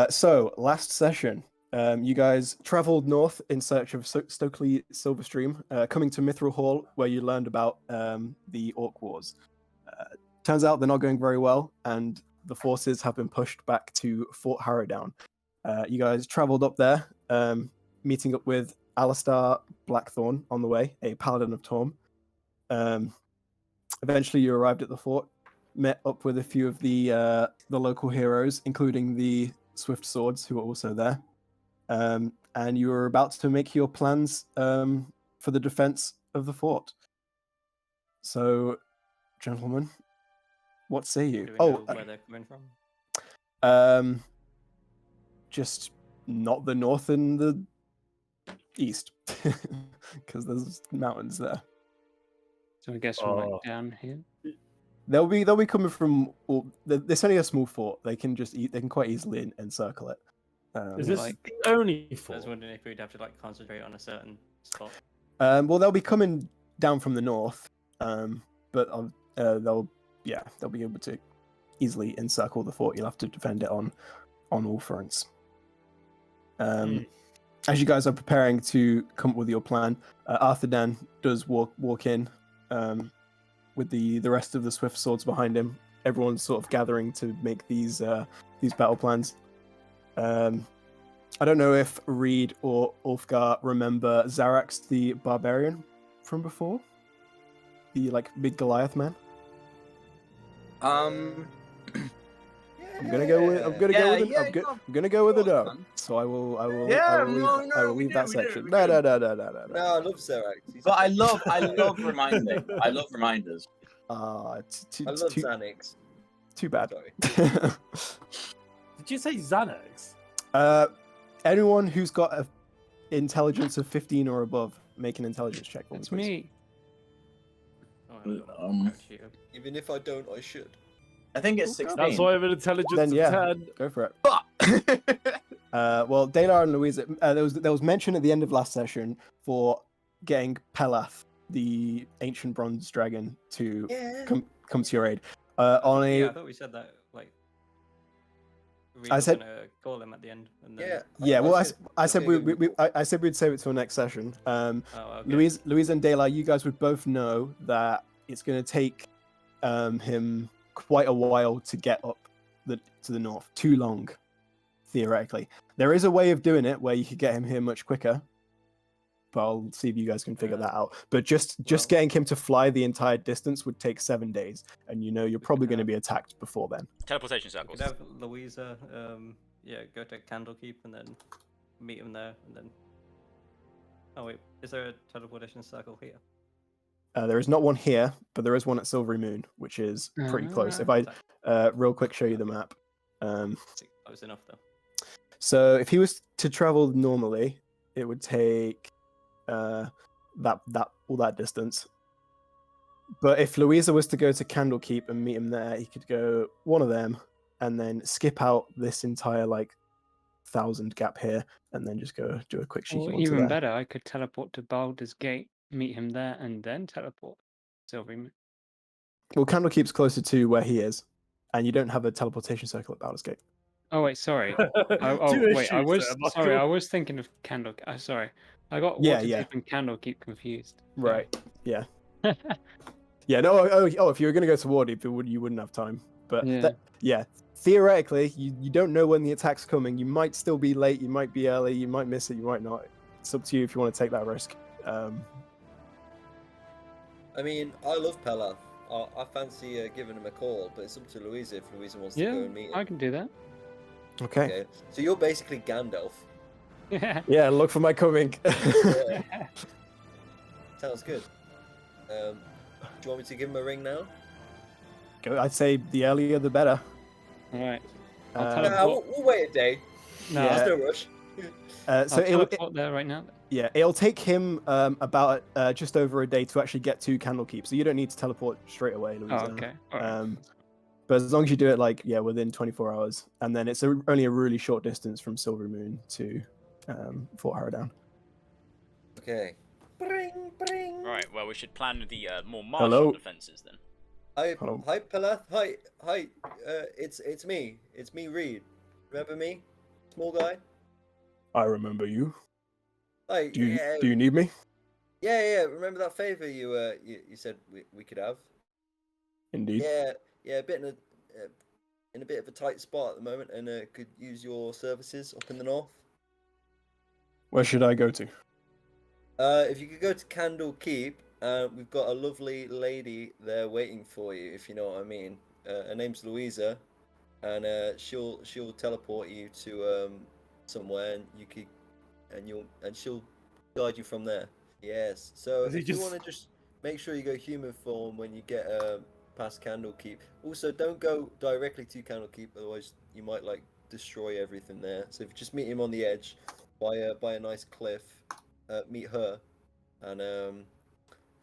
So last session, you guys traveled north in search of Stokely Silverstream, coming to Mithril Hall, where you learned about the Orc Wars. Turns out they're not going very well, and the forces have been pushed back to Fort Harrowdown. You guys traveled up there, meeting up with Alistair Blackthorn on the way, a paladin of Torm. Eventually, you arrived at the fort, met up with a few of the local heroes, including the Swift Swords, who were also there. And you were about to make your plans for the defense of the fort. So, gentlemen, what say you? Do we know where they're coming from? Just not the north and the east, because there's mountains there. So I guess we're like down here. They'll be coming from. Well, there's only a small fort. They can they can quite easily encircle it. Is this the only fort? I was wondering if we'd have to like concentrate on a certain spot. Well, they'll be coming down from the north, but they'll be able to easily encircle the fort. You'll have to defend it on all fronts. As you guys are preparing to come up with your plan, Arthur Dan does walk in with the rest of the Swift Swords behind him. Everyone's sort of gathering to make these battle plans. I don't know if Reed or Ulfgar remember Zarax the Barbarian from before, the like big Goliath man. I'm gonna go with a no. So I will leave that section. No. No, I love Zerax. But I love reminding. I love reminders. I love Xanax. Too bad. Sorry. Did you say Xanax? Anyone who's got an intelligence of 15 or above, make an intelligence check. That's me. Even if I don't, I should. I think it's 16. That's why I have an intelligence then, of 10. Go for it. Well, Dalar and Louisa, there was mention at the end of last session for getting Pelath, the ancient bronze dragon, to come to your aid. I thought we said that. Like, I said gonna call him at the end. And then... I said we'd save it till next session. Okay. Louise and Dalar, you guys would both know that it's going to take him quite a while to get up to the north. Too long, theoretically. There is a way of doing it where you could get him here much quicker, but I'll see if you guys can figure that out. But just getting him to fly the entire distance would take 7 days, and you're probably going to be attacked before then. Teleportation circles. Could have Louisa, go to Candlekeep and then meet him there, and then. Oh wait, is there a teleportation circle here? There is not one here, but there is one at Silvery Moon, which is pretty close. If I real quick show you the map. Close enough though. So if he was to travel normally, it would take all that distance. But if Louisa was to go to Candlekeep and meet him there, he could go one of them and then skip out this entire 1,000 gap here, and then just go do a quick cheeky one. Even better, I could teleport to Baldur's Gate, meet him there, and then teleport Silvery Moon. Well, Candlekeep's closer to where he is, and you don't have a teleportation circle at Baldur's Gate. Oh wait, sorry. I was thinking of Candlekeep. Sorry, I got Waterdeep and Candlekeep confused. Right. Yeah. Yeah. No. Oh. If you were going to go to Waterdeep, you wouldn't have time. But theoretically, you don't know when the attack's coming. You might still be late. You might be early. You might miss it. You might not. It's up to you if you want to take that risk. I mean, I love Pelath. I fancy giving him a call, but it's up to Louisa if Louisa wants to go and meet him. I can do that. Okay. So you're basically Gandalf. Yeah, look for my coming. Sounds good. Do you want me to give him a ring now? I'd say the earlier the better. All right. We'll wait a day. No, there's no rush. So teleport there right now. Yeah, it'll take him about just over a day to actually get to Candlekeep, so you don't need to teleport straight away, Louisa. Oh, okay. All right. But as long as you do it within 24 hours, and then it's only a really short distance from Silver Moon to Fort Harrowdown. Okay. Bring. Right. Well, we should plan the more martial defenses then. Hi, Pelath. Hi. It's me. It's me, Reed. Remember me, small guy? I remember you. Like, Do you need me? Yeah. Remember that favor you said we could have? Indeed. Yeah. A bit in a bit of a tight spot at the moment, and could use your services up in the north. Where should I go to? If you could go to Candle Keep, we've got a lovely lady there waiting for you, if you know what I mean. Her name's Louisa, and she'll teleport you to somewhere, and she'll guide you from there. Yes. So if you want to just make sure you go human form when you get past Candlekeep. Also, don't go directly to Candlekeep, otherwise you might like destroy everything there. So if you just meet him on the edge by a nice cliff, meet her, and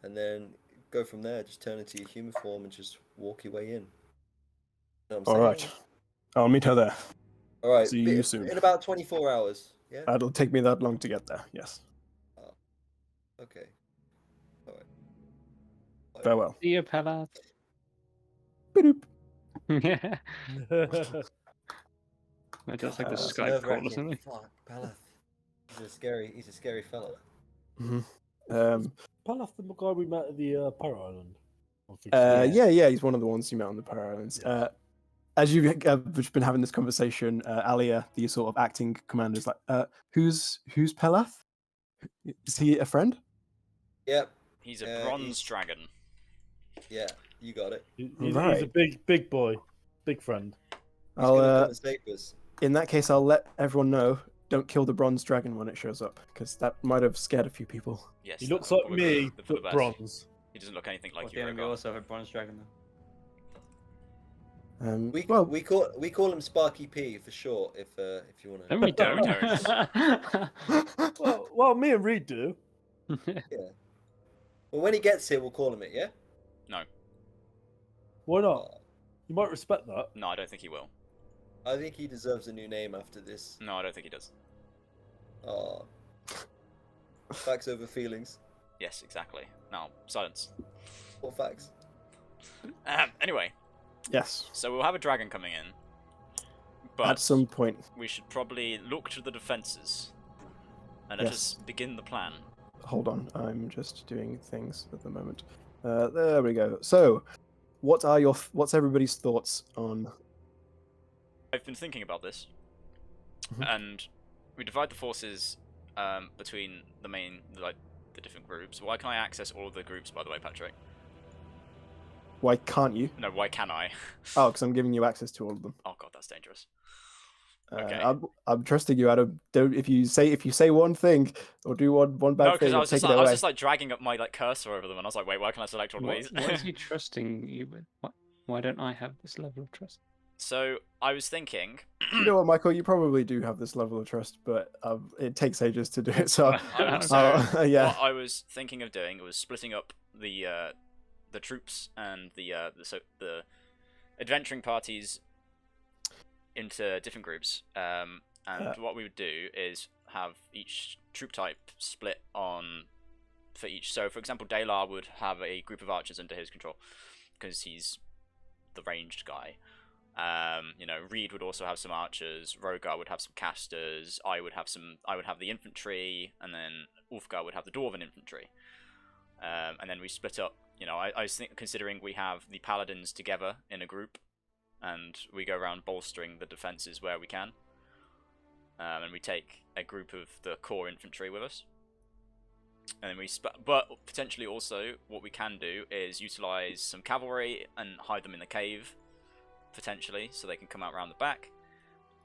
then go from there. Just turn into your human form and just walk your way in. All right, I'll meet her there. All right. See you soon. In about 24 hours. Yeah. It'll take me that long to get there. Yes. Okay. All right. Farewell. See you, Pella. Yeah. That's like the Skype call or something. Fuck, Palath. He's a scary fella. Mm-hmm. Palath, the guy we met at the Pyro Island. Yeah, he's one of the ones you met on the Pyro Islands. Yeah. As you've been having this conversation, Alia, the sort of acting commander, is like, who's Pelath? Is he a friend? Yep. He's a bronze dragon. Yeah, you got it. He's a big boy, big friend. He's gonna come and save us. In that case, I'll let everyone know. Don't kill the bronze dragon when it shows up, because that might have scared a few people. Yes. He looks like me, but bronze. He doesn't look anything like you. We also have a bronze dragon though. We call him Sparky P for short. If you want to. No, we don't. well, me and Reed do. Yeah. Well, when he gets here, we'll call him it. Yeah. No. Why not? You might respect that. No, I don't think he will. I think he deserves a new name after this. No, I don't think he does. Oh. Facts over feelings. Yes, exactly. Now, silence. What facts? Anyway. Yes. So we'll have a dragon coming in. But at some point. We should probably look to the defenses. And let us begin the plan. Hold on, I'm just doing things at the moment. There we go. So, what's everybody's thoughts on? I've been thinking about this, and we divide the forces between the different groups. Why can't I access all of the groups, by the way, Patrick? Why can't you? No, why can I? Oh, because I'm giving you access to all of them. Oh god, that's dangerous. Okay. I'm trusting you, Adam. If you say one thing or do one bad thing, I was just like dragging up my cursor over them, and I was like, wait, why can I select all of these? What is he trusting you with? Why don't I have this level of trust? So I was thinking. You know what, Michael? You probably do have this level of trust, but it takes ages to do it. So yeah. What I was thinking of doing was splitting up the troops and the adventuring parties into different groups, and what we would do is have each troop type split on for each. So, for example, Dalar would have a group of archers under his control because he's the ranged guy. Reed would also have some archers. Rogar would have some casters. I would have the infantry, and then Ulfgar would have the dwarven infantry. And then we split up. I was considering we have the paladins together in a group, and we go around bolstering the defenses where we can. And we take a group of the core infantry with us. And then but potentially also what we can do is utilize some cavalry and hide them in the cave, potentially, so they can come out around the back.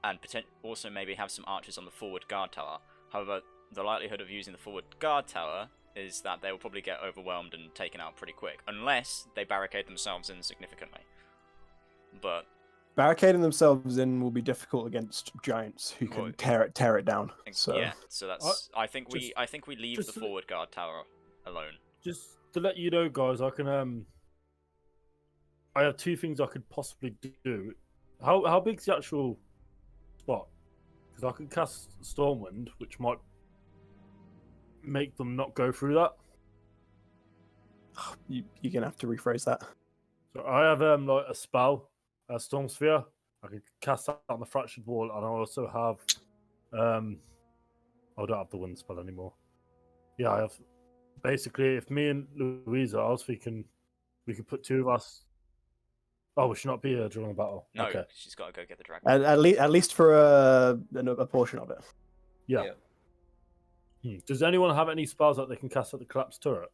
And also maybe have some archers on the forward guard tower. However, the likelihood of using the forward guard tower is that they will probably get overwhelmed and taken out pretty quick, unless they barricade themselves in significantly. But barricading themselves in will be difficult against giants who can tear it down. So yeah, so that's I think we leave the forward guard tower alone. Just to let you know, guys, I can I have two things I could possibly do. How big's the actual spot? Because I could cast Stormwind, which might make them not go through that. You're gonna have to rephrase that. So I have like a spell, a Storm Sphere, I can cast that on the fractured wall, and I also have. I don't have the wind spell anymore. Yeah, I have. Basically, if me and Louisa, I was thinking we could put two of us. Oh, we should not be here during the battle. No, Okay. she's got to go get the dragon. At least for a portion of it. Yeah. Does anyone have any spells that they can cast at the collapsed turret?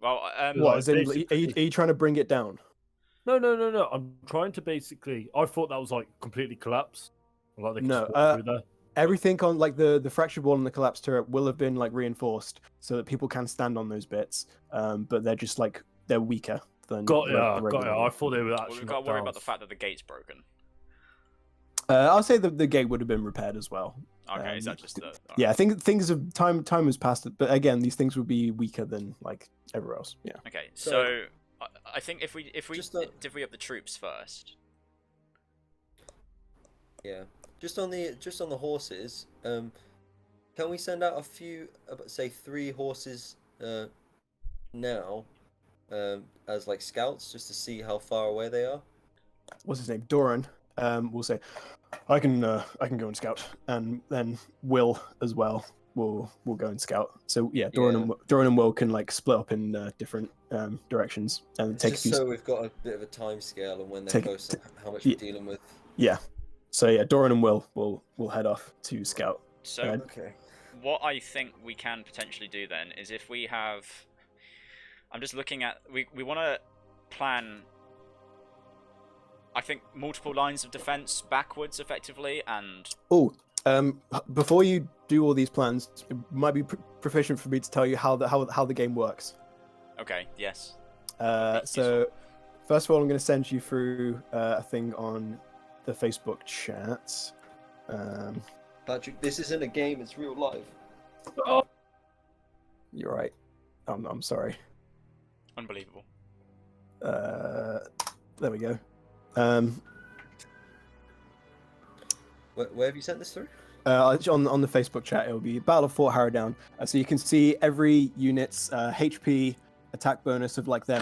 Well, What? As in, are you trying to bring it down? No. I'm trying to basically. I thought that was like completely collapsed. Like they No. just walk through there. Everything on like the fractured wall and the collapsed turret will have been like reinforced so that people can stand on those bits. But they're just like they're weaker than. Got ya. regular I thought they were actually. Well, we've got to worry about the fact that the gate's broken. I'll say the gate would have been repaired as well. Okay, is that just the? Yeah, I think things have time has passed, but again, these things would be weaker than like everywhere else. Yeah. Okay, so I think if we Just divvy up the troops first. Yeah. Just on the horses, can we send out a few, say 3 horses, now, as like scouts, just to see how far away they are? What's his name? Doran. We'll say, I can go and scout, and then Will as well will go and scout. So yeah, Doran and Will can like split up in different directions and take just a few. So we've got a bit of a time scale and when they're close to how much we're dealing with. Yeah. So yeah, Doran and Will will head off to scout. So Okay. what I think we can potentially do then is if we have, I'm just looking at, we want to plan, I think, multiple lines of defense backwards effectively, and before you do all these plans, it might be proficient for me to tell you how the game works. Okay. Yes. So first of all, I'm going to send you through a thing on the Facebook chat. Patrick, this isn't a game; it's real life. Oh. You're right. I'm sorry. Unbelievable. There we go. Where have you sent this through? On the Facebook chat, it will be Battle of Fort Harrowdown. So you can see every unit's HP attack bonus of like their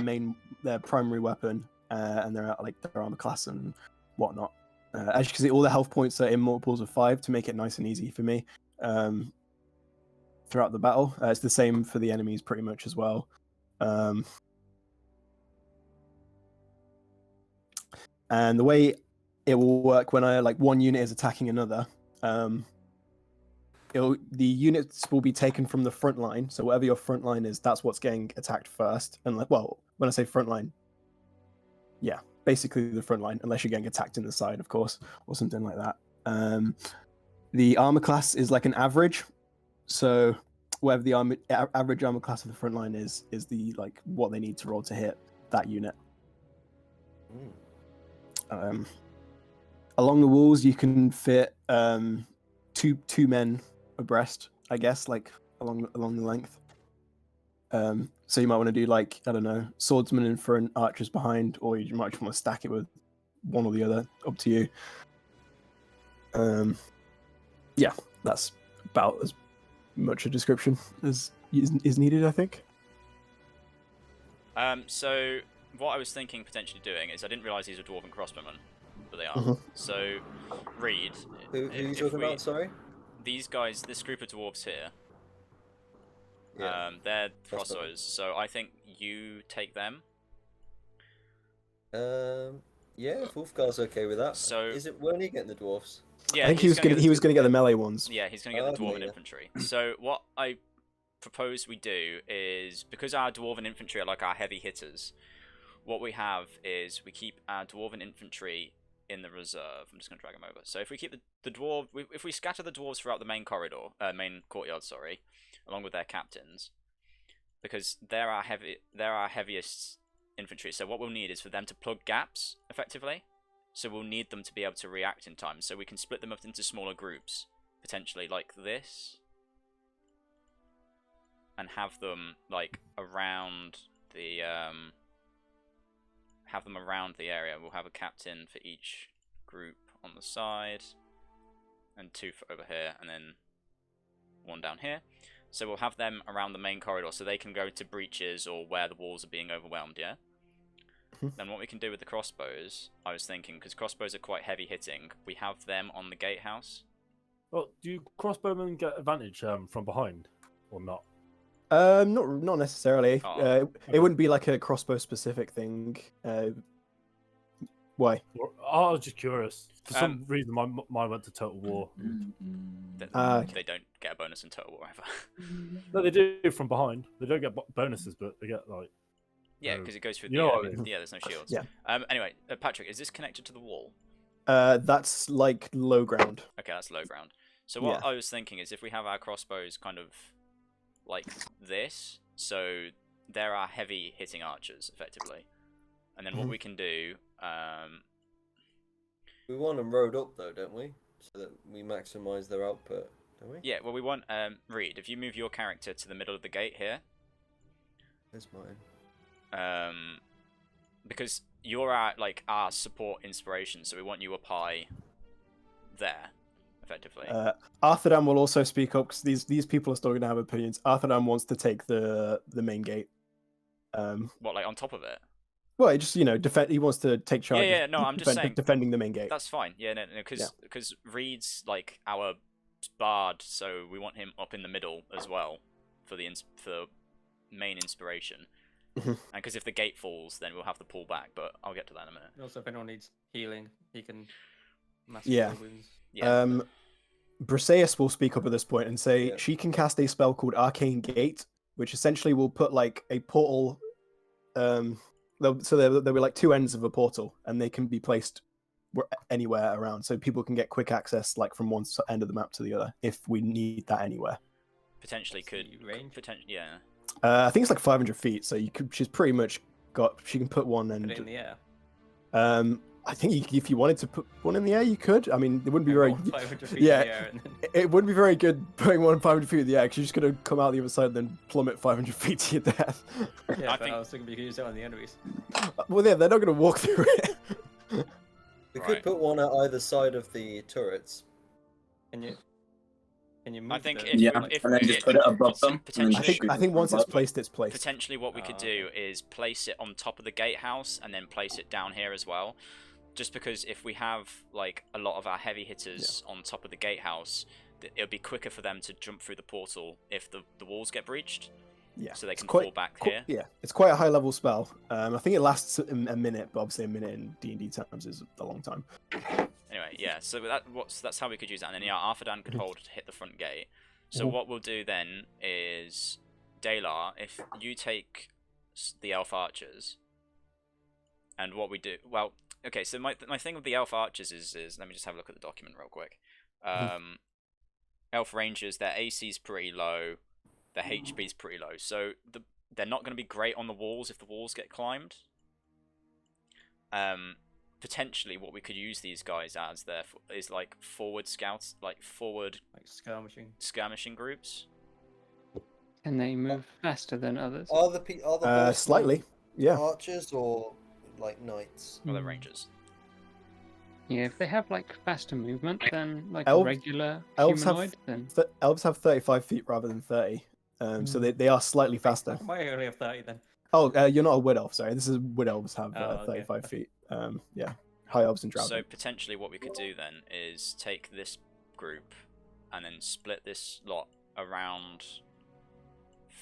primary weapon and their armor class and whatnot. As you can see, all the health points are in multiples of 5 to make it nice and easy for me throughout the battle. It's the same for the enemies pretty much as well. And the way it will work when one unit is attacking another, the units will be taken from the front line. So whatever your front line is, that's what's getting attacked first. And when I say front line, yeah, basically the front line, unless you're getting attacked in the side, of course, or something like that. The armor class is like an average. So whatever the average armor class of the front line is the what they need to roll to hit that unit. Along the walls, you can fit two men abreast, I guess, along the length. So you might want to do I don't know, swordsman in front, archers behind, or you might just want to stack it with one or the other. Up to you. Yeah, that's about as much a description as is needed, I think. So what I was thinking potentially doing is I didn't realise these were dwarven crossbowmen, but they are. Mm-hmm. So, Reed. Who are you talking about? Sorry. These guys, this group of dwarves here. Yeah. They're crossbows, so I think you take them. Yeah, if Wolfgar's okay with that. So weren't he getting the dwarves? Yeah, I think he was gonna get the melee ones. Yeah, he's gonna get the dwarven infantry. So what I propose we do is, because our dwarven infantry are like our heavy hitters, what we have is we keep our dwarven infantry in the reserve. I'm just gonna drag them over. So if we keep the dwarf, if we scatter the dwarves throughout the main courtyard, sorry, along with their captains, because they're our heaviest infantry. So what we'll need is for them to plug gaps effectively. So we'll need them to be able to react in time. So we can split them up into smaller groups, potentially like this, and have them around the area. We'll have a captain for each group on the side, and 2 for over here, and then 1 down here. So we'll have them around the main corridor, so they can go to breaches or where the walls are being overwhelmed. Yeah. Then what we can do with the crossbows, I was thinking, because crossbows are quite heavy hitting, we have them on the gatehouse. Well, do crossbowmen get advantage from behind, or not? Not necessarily. Oh. It wouldn't be like a crossbow specific thing. Why? I was just curious. For some reason, my mind went to Total War. They don't get a bonus in Total War ever. No, they do from behind. They don't get bonuses, but they get like. Yeah, because it goes through You the know enemy. what I mean. Yeah, there's no shields. Yeah. Anyway, Patrick, is this connected to the wall? That's like low ground. Okay, that's low ground. So what I was thinking is if we have our crossbows kind of like this, so there are heavy hitting archers effectively, and then what we can do. We want them rowed up though, don't we? So that we maximise their output, don't we? Yeah, well, we want Reed. If you move your character to the middle of the gate here, There's mine. because you're our support inspiration, so we want you up high there, effectively. Arthurdam will also speak up because these people are still going to have opinions. Arthurdam wants to take the main gate. What, like on top of it? Well, he just defend. He wants to take charge. Yeah, no, I'm just saying defending the main gate. That's fine. Yeah, no, because Reed's like our bard, so we want him up in the middle as well for the main inspiration. And because if the gate falls, then we'll have to pull back. But I'll get to that in a minute. Also, if anyone needs healing, he can Yeah. wounds. Yeah. Briseis will speak up at this point and say she can cast a spell called Arcane Gate, which essentially will put like a portal. So there'll be like two ends of a portal, and they can be placed anywhere around, so people can get quick access like from one end of the map to the other if we need that anywhere. Potentially could range. Yeah. I think it's like 500 feet, so she's pretty much she can put one end. Put it in the air. I think if you wanted to put one in the air, you could. I mean, it wouldn't be very. 500 feet Yeah, in the air and then... it wouldn't be very good putting one 500 feet in the air because you're just gonna come out the other side and then plummet 500 feet to your death. Yeah, I but think- I was thinking we could use it on the enemies. Well, yeah, they're not gonna walk through it. We Right. could put one at either side of the turrets. Can you move I think the... if and then just put it above them. and then I potentially, think once it's placed, it's placed. potentially what we could do is place it on top of the gatehouse and then place it down here as well. Just because if we have like a lot of our heavy hitters on top of the gatehouse, it'll be quicker for them to jump through the portal if the walls get breached. Yeah, So they it's can quite- fall back here. Yeah, it's quite a high level spell. I think it lasts a minute, but obviously a minute in D&D terms is a long time. Anyway, yeah. So that's how we could use that. And then Arthurdan could hold to hit the front gate. So what we'll do then is, Dalar, if you take the elf archers, and what we do, well, okay. So my thing with the elf archers is let me just have a look at the document real quick. Elf rangers, their AC is pretty low, their HP is pretty low, so they're not going to be great on the walls if the walls get climbed. Potentially, what we could use these guys as is like forward scouts, like skirmishing groups. Can they move faster than others? Are the horsemen Slightly, yeah. archers or like knights? Or they're rangers. Yeah, if they have like faster movement than like Elves- a regular elves have- humanoid, then Elves have 35 feet rather than 30, so they are slightly faster. Why only have 30 then? Oh, you're not a wood elf. Sorry, this is wood elves have Oh, okay. 35 feet. Yeah, high elves and drow. So potentially, what we could do then is take this group and then split this lot around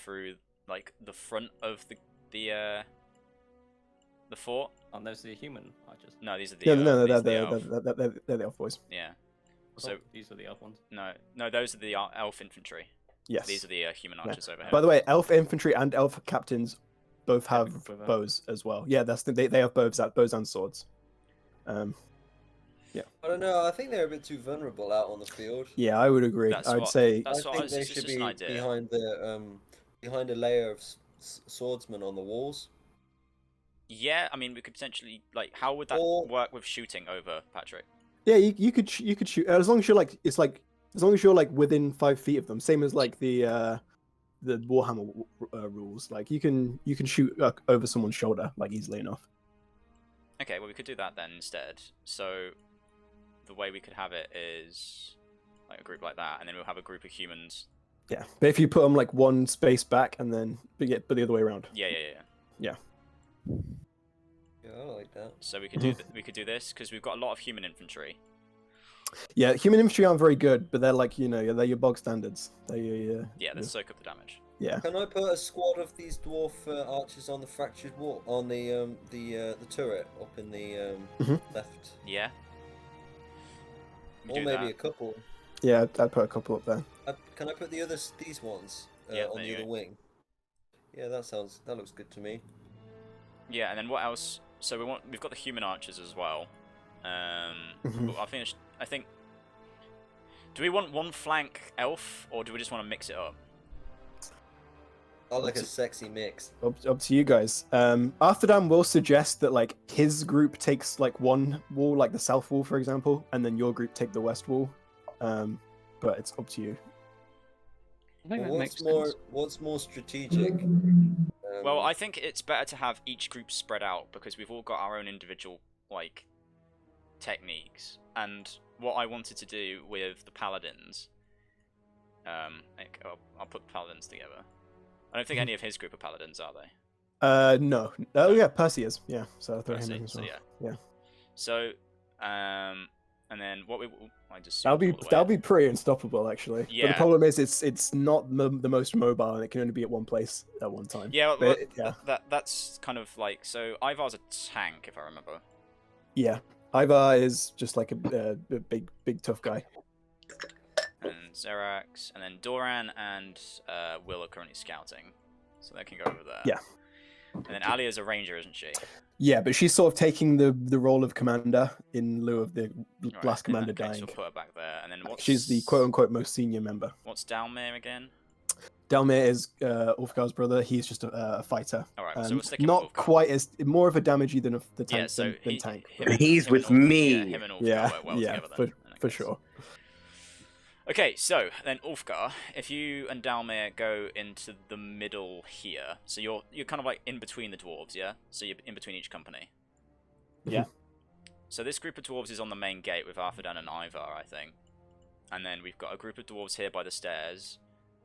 through like the front of the fort. Oh, those are the human archers. No, these are the no, these are the they're elf. the elf boys. Yeah. I So thought these were the elf ones. no, those are the elf infantry. Yes. These are the human archers over here. By the way, elf infantry and elf captains both have with a- bows as well. Yeah, they have bows and swords. I don't know. I think they're a bit too vulnerable out on the field. Yeah, I would agree. That's I'd what- say That's I what think was they it's should just be an idea. behind a layer of swordsmen on the walls. Yeah, I mean, we could potentially like. How would that Or- work with shooting over, Patrick? yeah, you could shoot as long as you're like as long as you're like within 5 feet of them. Same as like the Warhammer rules. Like you can shoot over someone's shoulder like easily enough. Okay, well we could do that then instead. So the way we could have it is like a group like that, and then we'll have a group of humans. Yeah, but if you put them like one space back and then but the other way around. Yeah. I like that. So we could do we could do this because we've got a lot of human infantry. Yeah, human infantry aren't very good, but they're like they're your bog standards. Yeah, let's soak up the damage. Yeah. Can I put a squad of these dwarf archers on the fractured wall on the turret up in the left? Yeah. Or maybe a couple. Yeah, I'd put a couple up there. Can I put these ones on the other wing? Yeah, that looks good to me. Yeah, and then what else? So we've got the human archers as well. I'll finish. I think. Do we want one flank elf, or do we just want to mix it up? I like a sexy mix. Up to you guys. Arthurdam will suggest that like his group takes like one wall, like the south wall, for example, and then your group take the west wall. But it's up to you. I think that makes sense. What's more strategic? Well, I think it's better to have each group spread out because we've all got our own individual like techniques. And what I wanted to do with the paladins, I'll put the paladins together. I don't think any of his group are paladins, are they? No. Oh yeah, Percy is. Yeah, so I'll throw Percy, him in as well. yeah. Yeah. So, and then what I just that'll be pretty unstoppable actually. Yeah. But the problem is it's not the most mobile and it can only be at one place at one time. Yeah, but, that's kind of like so. Ivar's a tank, if I remember. Yeah, Ivar is just like a big tough guy. And Zerax, and then Doran and Will are currently scouting, so they can go over there. Yeah. And then Alia's a ranger, isn't she? Yeah, but she's sort of taking the role of commander in lieu of the last commander dying. So we'll put her back there, and then she's the quote-unquote most senior member. What's Dalmir again? Dalmir is Ulfgar's brother. He's just a fighter. All right, so we'll stick him not with quite as more of a damagey than the tank. Yeah, so than tank. He's with me. Yeah, him and Ulfgar work well together then, for sure. Okay, so then Ulfgar, if you and Dalmir go into the middle here, so you're kind of like in between the dwarves, yeah? So you're in between each company. Yeah. So this group of dwarves is on the main gate with Arthurdam and Ivar, I think. And then we've got a group of dwarves here by the stairs.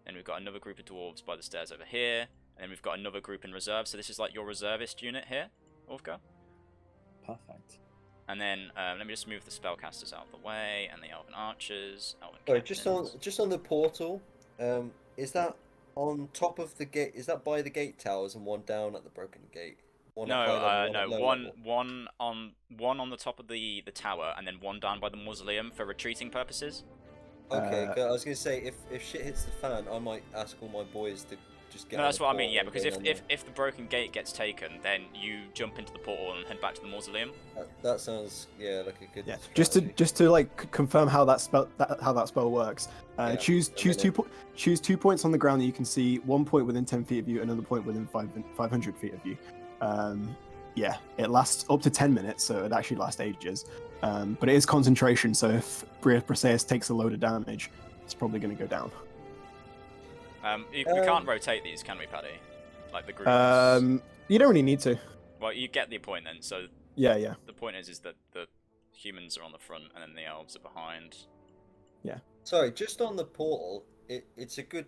And we've got another group of dwarves by the stairs over here. And then we've got another group in reserve. So this is like your reservist unit here, Ulfgar. Perfect. And then let me just move the spellcasters out of the way, and the elven archers. Sorry, just on the portal. Is that on top of the gate? Is that by the gate towers and one down at the broken gate? No. One on the top of the tower, and then one down by the mausoleum for retreating purposes. Okay, I was gonna say if shit hits the fan, I might ask all my boys to just get. No, that's what I mean. Yeah, because if the broken gate gets taken, then you jump into the portal and head back to the mausoleum. That sounds like a good. Yeah, just to like confirm how that spell works. Choose 2 points on the ground that you can see. 1 point within 10 feet of you, another point within 500 feet of you. Yeah, it lasts up to 10 minutes, so it actually lasts ages. But it is concentration, so if Briseis takes a load of damage, it's probably going to go down. We can't rotate these, can we, Paddy? Like the groups. You don't really need to. Well, you get the point then. So yeah. The point is that the humans are on the front and then the elves are behind. Yeah. Sorry, just on the portal, it's a good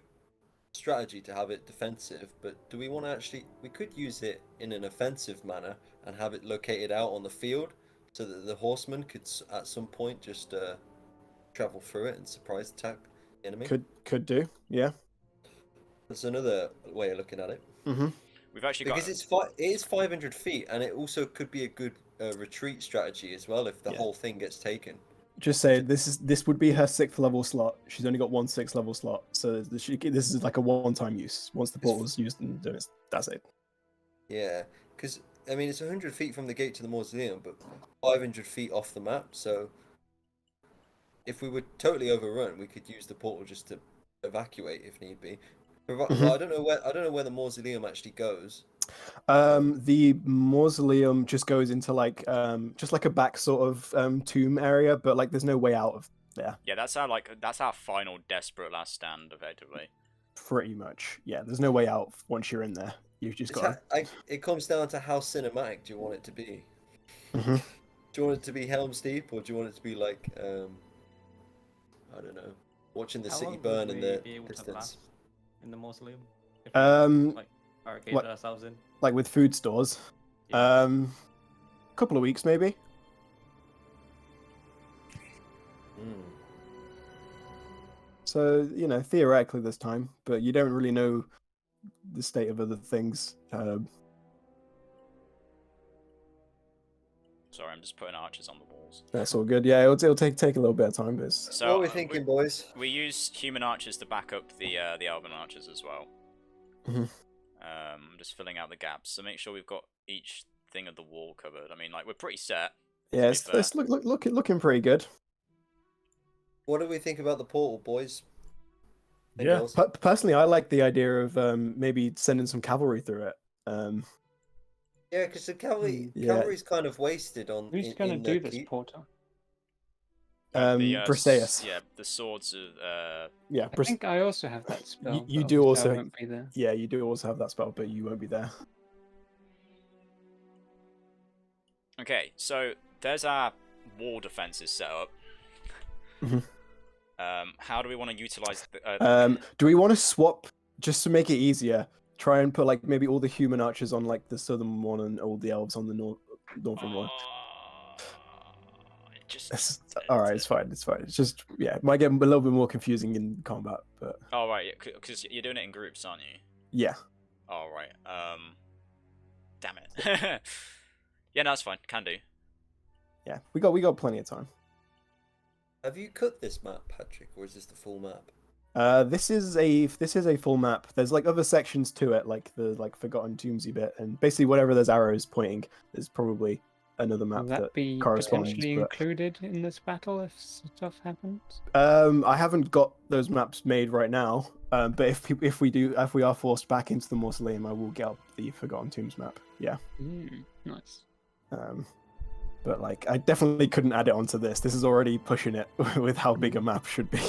strategy to have it defensive, but do we want to actually? We could use it in an offensive manner and have it located out on the field, so that the horsemen could at some point just travel through it and surprise attack the enemy. Could do, yeah. That's another way of looking at it. Mm-hmm. We've actually because it is 500 feet, and it also could be a good retreat strategy as well if the whole thing gets taken. Just say this would be her 6th level slot. She's only got one 6th level slot, so this is like a one-time use. Once the portal's used, and that's it. Yeah, because I mean it's 100 feet from the gate to the mausoleum, but 500 feet off the map. So if we were totally overrun, we could use the portal just to evacuate if need be. Well, I don't know where the mausoleum actually goes. The mausoleum just goes into like just like a back sort of tomb area, but like there's no way out of there. Yeah, that's our final desperate last stand, effectively. Pretty much, yeah. There's no way out once you're in there. You've just got. It comes down to how cinematic do you want it to be. Mm-hmm. Do you want it to be Helm's Deep, or do you want it to be like I don't know, watching the city burn in the distance? In the mausoleum? Like barricaded ourselves in. Like with food stores. Yeah. couple of weeks maybe. So, you know, theoretically this time, but you don't really know the state of other things. Sorry, I'm just putting archers on the walls. That's all good. Yeah, it'll take a little bit of time, but it's... So, what are we thinking, boys? We use human archers to back up the elven archers as well. Just filling out the gaps. So make sure we've got each thing of the wall covered. I mean, like, we're pretty set. Yeah, it's looking pretty good. What do we think about the portal, boys? Yeah. Personally, I like the idea of maybe sending some cavalry through it. Yeah, because the cavalry's kind of wasted on. Who's going to do this portal? Briseis. Yeah, the swords of. Yeah, I think I also have that spell. You do also. I won't be there. Yeah, you do also have that spell, but you won't be there. Okay, so there's our wall defenses set up. How do we want to utilize the? Do we want to swap just to make it easier? Try and put like maybe all the human archers on like the southern one and all the elves on the northern one. All right, it's fine. It's fine. It's just it might get a little bit more confusing in combat, but. Oh right, because you're doing it in groups, aren't you? Yeah. All right. Damn it. Yeah, no, that's fine. Can do. Yeah, we got plenty of time. Have you cut this map, Patrick, or is this the full map? This is a full map. There's like other sections to it, like the Forgotten Tombsy bit, and basically whatever there's arrows pointing, there's probably another map Will that be corresponds. potentially included in this battle if stuff happens? I haven't got those maps made right now, but if we are forced back into the mausoleum, I will get up the Forgotten Tombs map. Yeah. Nice. But like, I definitely couldn't add it onto this. This is already pushing it with how big a map should be.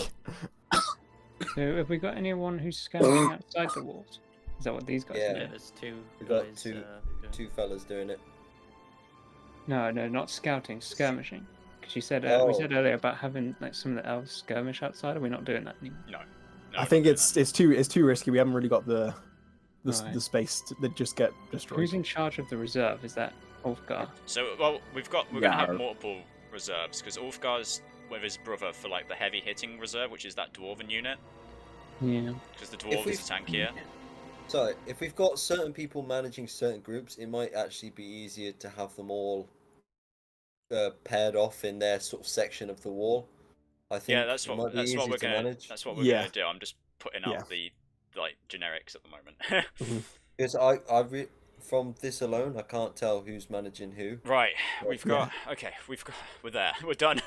So, have we got anyone who's scouting outside the walls? Is that what these guys do? Yeah, there's two. We've got guys, two fellas doing it. No, not scouting, skirmishing. Because you said we said earlier about having like some of the elves skirmish outside. Are we not doing that anymore? No. I think it's too risky. We haven't really got the space to just get destroyed. Who's in charge of the reserve? Is that Ulfgar? So, well, we're gonna have multiple reserves because Ulfgar's with his brother for like the heavy hitting reserve, which is that dwarven unit. Yeah. Because the dwarf is tankier. So, if we've got certain people managing certain groups, it might actually be easier to have them all paired off in their sort of section of the wall. I think. Yeah, that's what we're gonna do. I'm just putting out the like generics at the moment. Because from this alone, I can't tell who's managing who. Right, we're there. We're done.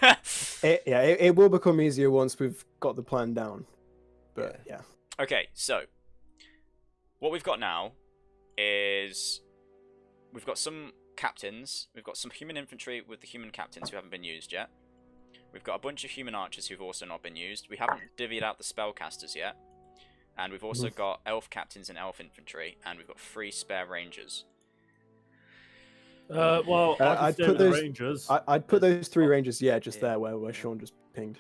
It will become easier once we've got the plan down. But yeah. Okay, so what we've got now is we've got some captains. We've got some human infantry with the human captains who haven't been used yet. We've got a bunch of human archers who've also not been used. We haven't divvied out the spellcasters yet. And we've also got elf captains and elf infantry, and we've got 3 spare rangers. Well, I'd put those rangers. I'd put those 3 rangers, just there where Sean just pinged.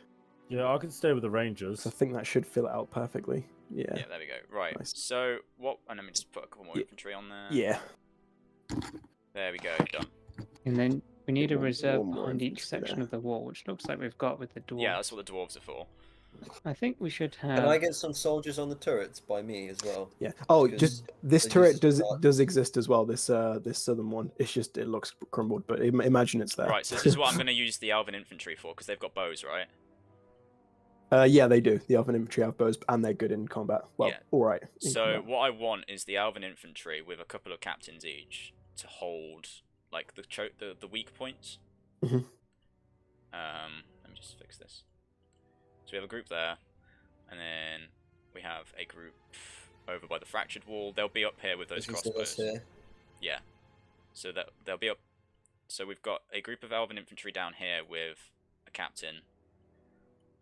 Yeah, I can stay with the rangers. I think that should fill it out perfectly. Yeah. Yeah, there we go. Right. Nice. So what? And let me just put a couple more infantry on there. Yeah. There we go. Done. And then we need a reserve one more behind each infantry section there. of the wall, which looks like we've got with the dwarves. Yeah, that's what the dwarves are for. I think we should have. Can I get some soldiers on the turrets by me as well? Yeah. Oh, Because just this they turret just does exist as well. This southern one. It's just it looks crumbled, but imagine it's there. Right. So this is what I'm going to use the elven infantry for because they've got bows, right? Yeah, they do. The elven infantry have bows, and they're good in combat. Well, Yeah. all right. So what I want is the elven infantry with a couple of captains each to hold like the weak points. Mhm. Let me just fix this. So we have a group there, and then we have a group over by the fractured wall. They'll be up here with those crossbows. Here. Yeah. So that they'll be up. So we've got a group of elven infantry down here with a captain,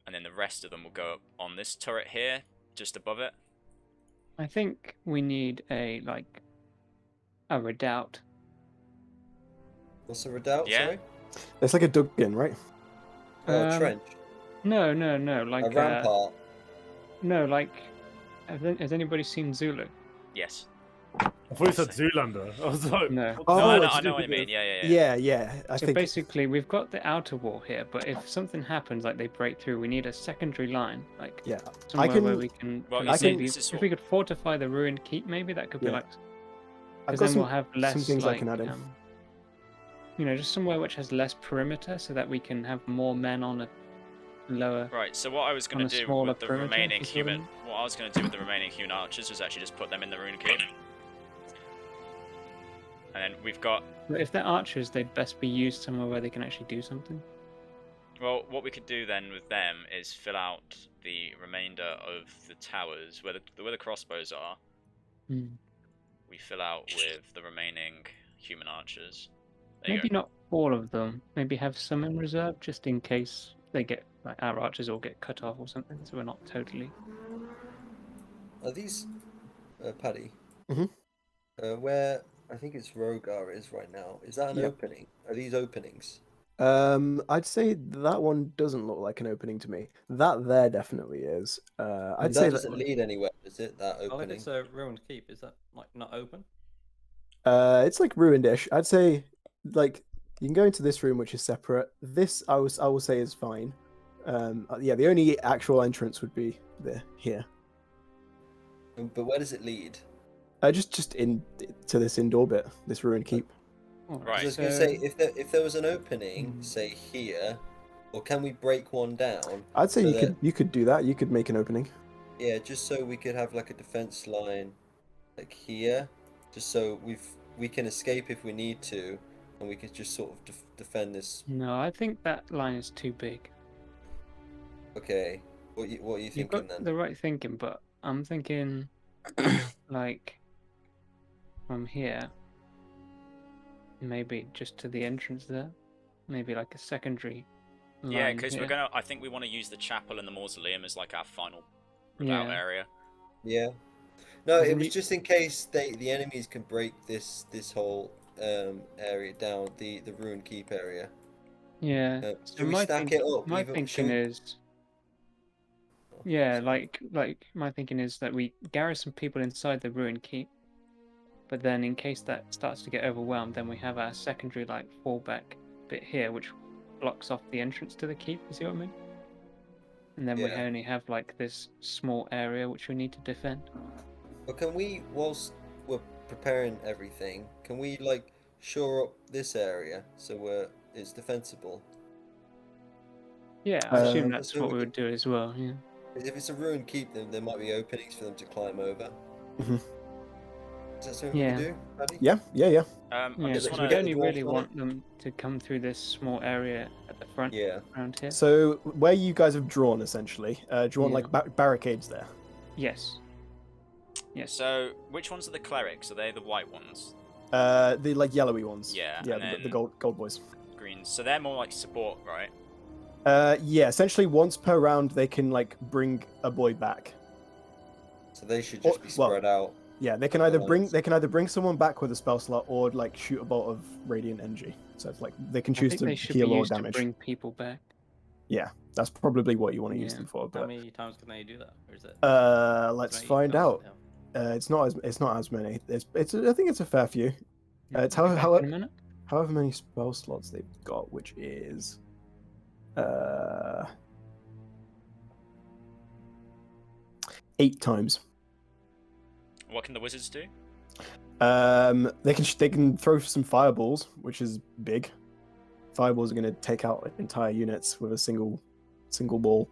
and then the rest of them will go up on this turret here, just above it. I think we need a redoubt. What's a redoubt? Yeah. Sorry. It's like a dug-in, right? A trench. No. Like A rampart. no, like. Has anybody seen Zulu? Yes. I thought you said Zoolander. I was like, No. Oh, No, it's I to know do what you with mean. the- Yeah. I So think basically, we've got the outer wall here, but if something happens, like they break through, we need a secondary line, like yeah. somewhere where can- we can. Well, can you see, maybe, this is if we could fortify the ruined keep, maybe that could be Yeah. like. I've Because got then we'll have less. some things like, I can add in. just somewhere which has less perimeter, so that we can have more men on a lower. Right. So what I was On going a to do smaller with the perimeter, remaining if you see what I human, what I was going to do with the remaining human archers was actually just put them in the rune keep. And then we've got. But if they're archers, they'd best be used somewhere where they can actually do something. Well, what we could do then with them is fill out the remainder of the towers where the crossbows are. Hmm. We fill out with the remaining human archers. There you Maybe go. not all of them. Maybe have some in reserve just in case they get like our archers all get cut off or something. So we're not totally. Are these, Paddy? Mhm. Where I think it's Rogar is right now. Is that an Yep. opening? Are these openings? I'd say that one doesn't look like an opening to me. That there definitely is. And I'd that say doesn't lead anywhere, is it? That Well, if opening. it's a ruined keep, is that like not open? it's like ruined-ish. I'd say like you can go into this room, which is separate. This I will say is fine. Yeah, the only actual entrance would be here. But where does it lead? Just in to this indoor bit, this ruined keep. Right. I was going to say, if there was an opening, say here, or can we break one down? I'd say so you could do that. You could make an opening. Yeah, just so we could have like a defense line, like here, just so we can escape if we need to, and we could just sort of defend this. No, I think that line is too big. Okay, what are you You've thinking got then? the right thinking, but I'm thinking like from here, maybe just to the entrance there, maybe like a secondary. Yeah, line because here. I think we want to use the chapel and the mausoleum as like our final redoubt area. Yeah. No, As it in was you- just in case the enemies can break this whole area down, the ruined keep area. Yeah. So So we stack it up. my even- thinking should we- is, yeah, like my thinking is that we garrison people inside the ruined keep, but then in case that starts to get overwhelmed, then we have our secondary like fallback bit here, which blocks off the entrance to the keep. You see what I mean? And then we Yeah. only have like this small area which we need to defend. But can we, whilst we're preparing everything, can we like shore up this area so it's defensible? Yeah, I assume Um, that's so what we we- would do as well. Yeah. 'Cause if it's a ruined keep, then there might be openings for them to climb over. Mhm. Is that something Yeah. we can do, Paddy? Yeah. Yeah, Yeah, I so just we want we get to. the only dwarves really on it? want them to come through this small area at the front Yeah. around here. So where you guys have drawn essentially, do you want Yeah. like barricades there? Yes. Yes. So, which ones are the clerics? Are they the white ones? The like yellowy ones. Yeah, Yeah, and the then- gold boys. Greens. So they're more like support, right? Yeah, essentially once per round they can like bring a boy back. So they should just be well, spread out. Yeah, they can either bring someone back with a spell slot or like shoot a bolt of radiant energy. So it's like they can I choose think to they should be heal or used to damage. bring people back. Yeah, that's probably what you want to use Yeah. them for. How But many times can they do that? Or is it? let's many find spells out. they have? It's not as many. It's I think it's a fair few. It's We'll be back how in a minute. however many spell slots they've got, which is 8 times. What can the wizards do? They can throw some fireballs, which is big. Fireballs are going to take out entire units with a single ball.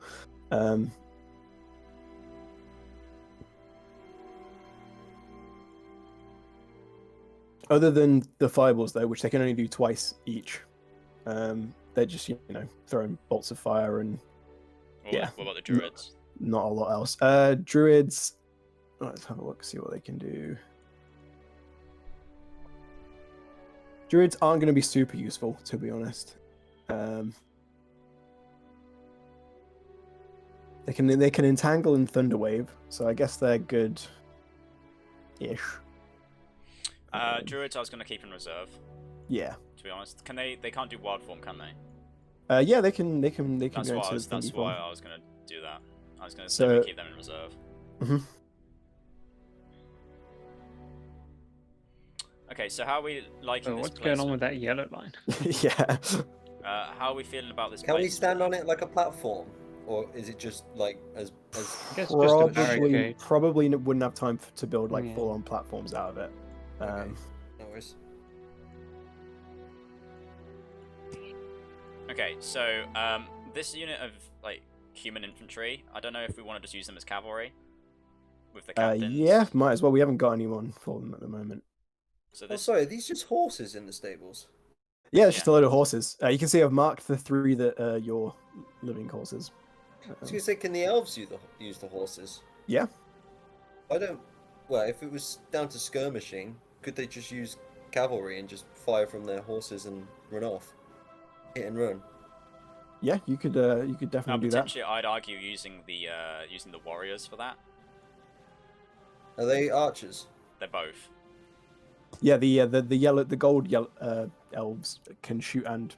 Other than the fireballs, though, which they can only do twice each, they're just throwing bolts of fire and Yeah. What about the druids? not a lot else. Druids. Let's have a look, see what they can do. Druids aren't going to be super useful, to be honest. They can entangle in Thunderwave, so I guess they're good-ish. Druids I was going to keep in reserve, Yeah. to be honest. Can they can't do wild form, can they? Yeah, they can. They can That's go why into that's thingy why form. I was going to do that. I was going to So- keep them in reserve. Okay, so how are we liking Oh, this what's going on placement? with that yellow line? Yeah. How are we feeling about this Can we placement? stand on it like a platform, or is it just like as? I guess just a barricade. Probably wouldn't have time to build like Yeah. full-on platforms out of it. Okay. No worries. Okay, so this unit of like human infantry, I don't know if we want to just use them as cavalry with the captains. Yeah, might as well. We haven't got anyone for them at the moment. So Oh, this, sorry. Are these just horses in the stables? Yeah, it's just a Yeah. load of horses. You can see I've marked the 3 that your living horses. I was gonna say, can the elves use the horses? Yeah. I don't. Well, if it was down to skirmishing, could they just use cavalry and just fire from their horses and run off, hit and run? Yeah, you could definitely do that. potentially, I'd argue using the warriors for that. Are they archers? They're both. Yeah, the gold yellow elves can shoot and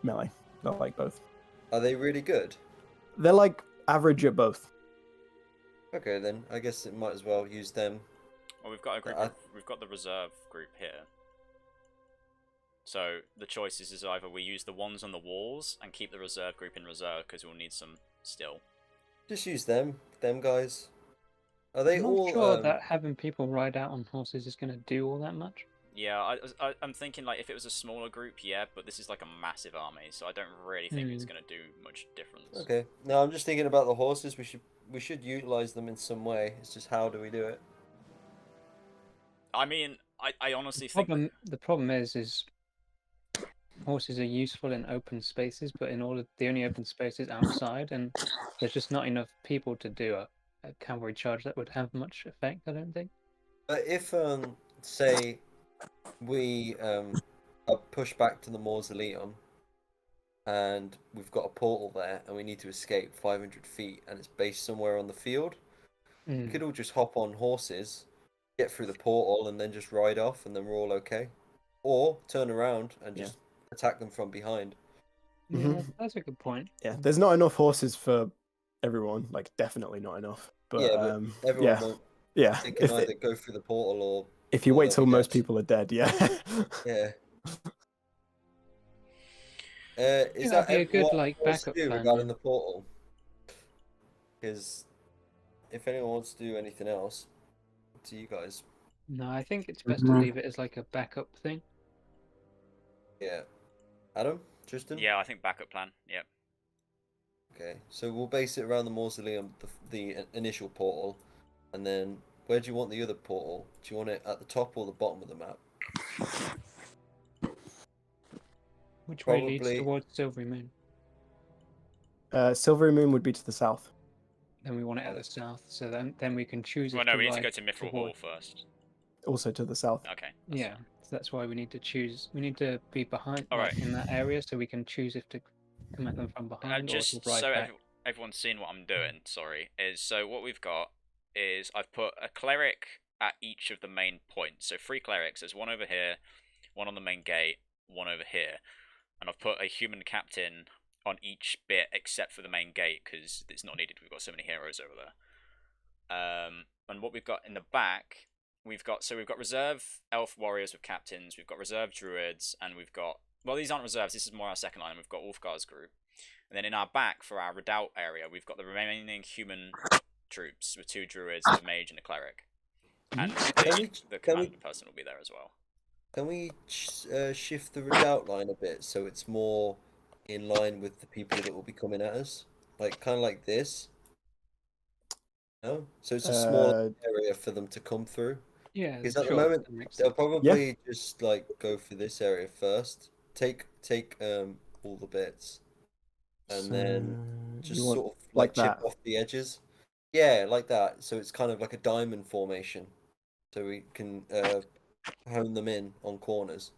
melee. Not like both. Are they really good? They're like average at both. Okay, then I guess it might as well use them. Well, we've got a group. We've got the reserve group here. So the choice is either we use the ones on the walls and keep the reserve group in reserve because we'll need some still. Just use them guys. Are they I'm all? not sure that having people ride out on horses is going to do all that much. Yeah, I'm thinking like if it was a smaller group, yeah, but this is like a massive army, so I don't really think it's going to do much difference. Okay. No, I'm just thinking about the horses. We should utilize them in some way. It's just how do we do it? I mean, I honestly think The problem is horses are useful in open spaces, but the only open spaces outside, and there's just not enough people to do a cavalry charge that would have much effect. I don't think. But if say we are pushed back to the mausoleum, and we've got a portal there, and we need to escape 500 feet, and it's based somewhere on the field, we could all just hop on horses, get through the portal, and then just ride off, and then we're all okay. Or turn around and just attack them from behind. Yeah, that's a good point. Yeah, there's not enough horses for everyone. Like, definitely not enough. But, everyone won't. Yeah. They can either go through the portal or. If you wait till most people are dead, yeah. Yeah. Is that'd that be a good what like wants to backup do plan. regarding the portal? Because if anyone wants to do anything else, up to you guys. No, I think it's best to leave it as like a backup thing. Yeah. Adam, Tristan. Yeah, I think backup plan. Yep. Okay, so we'll base it around the mausoleum, the initial portal, and then where do you want the other portal? Do you want it at the top or the bottom of the map? Which way leads towards Silvery Moon? Silvery Moon would be to the south. Then we want it at the south, so then we can choose. Well, no, we need to go to Mithril Hall first. Also to the south. Okay. Yeah, so that's why we need to choose. We need to be behind, Alright. in that area, so we can choose if to come at them from behind or Just to ride so back. everyone's seen what I'm doing, sorry, is so what we've got is I've put a cleric at each of the main points. So 3 clerics. There's one over here, one on the main gate, one over here, and I've put a human captain on each bit except for the main gate because it's not needed. We've got so many heroes over there. And what we've got in the back, we've got reserve elf warriors with captains. We've got reserve druids, and we've got these aren't reserves. This is more our second line. We've got Ulfgar's group, and then in our back for our redoubt area, we've got the remaining human troops with 2 druids, a mage, and a cleric. And the command person will be there as well. Can we shift the redoubt line a bit so it's more in line with the people that will be coming at us? Like, kind of like this? No? So it's a smaller area for them to come through? Yeah, because at the moment, they'll probably just, like, go for this area first. Take all the bits. And then just sort of, like chip off the edges. Yeah, like that. So it's kind of like a diamond formation. So we can hone them in on corners.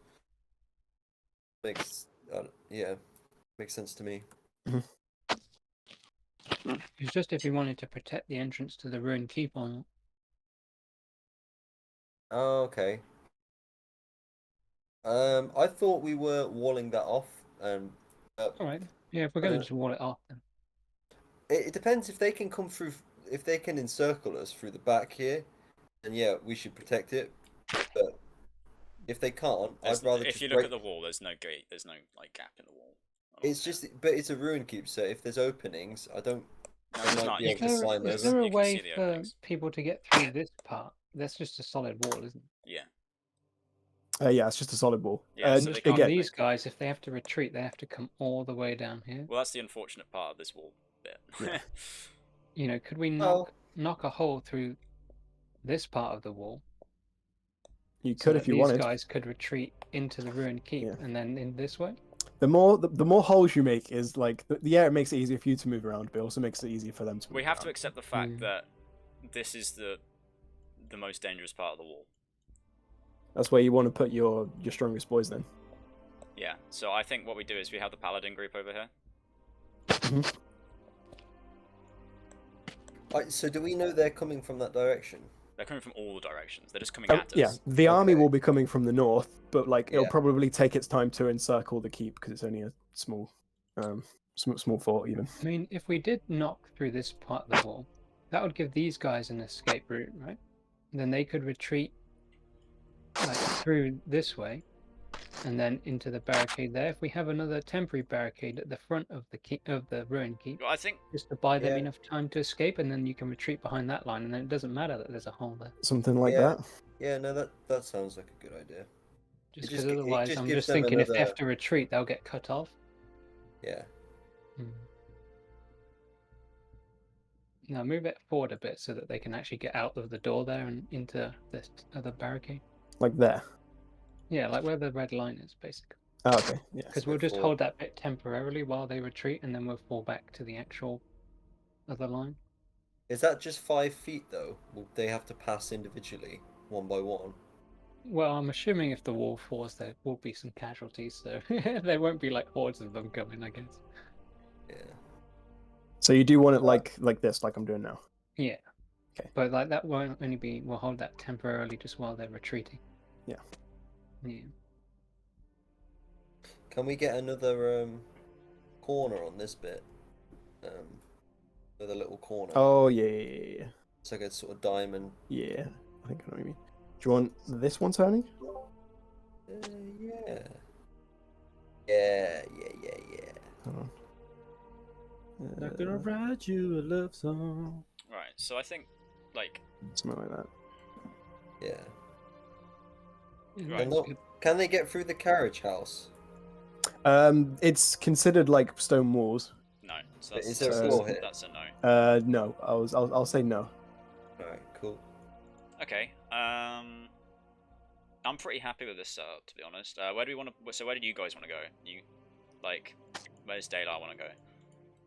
Makes sense to me. It's just if we wanted to protect the entrance to the ruined keep or not. Oh, okay. I thought we were walling that off. Alright. Yeah, if we're going to just wall it off, then. It depends if they can come through. If they can encircle us through the back here, then yeah, we should protect it. But If they can't, There's- I'd rather if just you look break... at the wall, there's no gate. There's no like gap in the wall. It's just, but it's a ruin keep, so if there's openings, I don't. No, I there's might not. be You able can to Is there, climb is over. there a You can see way the for openings. people to get through this part? That's just a solid wall, isn't it? Yeah. Yeah, it's just a solid wall. Yeah, so they can't- On again, these guys, if they have to retreat, they have to come all the way down here. Well, that's the unfortunate part of this wall bit. Yeah. You know, could we Oh. knock a hole through this part of the wall? you So could that if you these wanted. guys could retreat into the ruined keep Yeah. and then in this way. The more holes you make is like it makes it easier for you to move around, but it also makes it easier for them to. We move have to around. accept the fact Mm. that this is the most dangerous part of the wall. That's where you want to put your strongest boys then. Yeah. So I think what we do is we have the paladin group over here. So do we know they're coming from that direction? They're coming from all directions. They're just coming at us. Yeah, the army Okay. will be coming from the north, but like it'll Yeah. probably take its time to encircle the keep because it's only a small fort even. I mean, if we did knock through this part of the wall, that would give these guys an escape route, right? And then they could retreat like through this way, and then into the barricade there. If we have another temporary barricade at the front of the ruined keep, Well, I think just to buy them Yeah. enough time to escape, and then you can retreat behind that line, and then it doesn't matter that there's a hole there. Something like Yeah. that. Yeah, no, that sounds like a good idea. Just just because gi- it otherwise, just I'm gives just them thinking if they have another- to retreat, they'll get cut off. Yeah. Now move it forward a bit so that they can actually get out of the door there and into this other barricade. Like there. Yeah, like where the red line is, basically. Oh, okay. Yeah. Because bit we'll just forward. hold that bit temporarily while they retreat, and then we'll fall back to the actual other line. Is that just 5 feet though? Will they have to pass individually, one by one? Well, I'm assuming if the wall falls, there will be some casualties, so there won't be like hordes of them coming, I guess. Yeah. So you do want it like this, like I'm doing now. Yeah. Okay. But like that won't only be. We'll hold that temporarily just while they're retreating. Yeah. Yeah. Can we get another corner on this bit? With a little corner. Oh yeah. It's like a sort of diamond. Yeah. I think I know what you mean. Do you want this one turning? Yeah. Yeah. Hold on. Not gonna write you a love song. right. So I think like Something like that. Yeah. Yeah, Right. that's good. Can they get through the carriage house? It's considered like stone walls. no. So But that's, is there a So- floor here? that's a no. No. I'll say no. Alright, cool. Okay. I'm pretty happy with this setup, to be honest. Where do we want to? So where do you guys want to go? You like, where's Daylight want to go?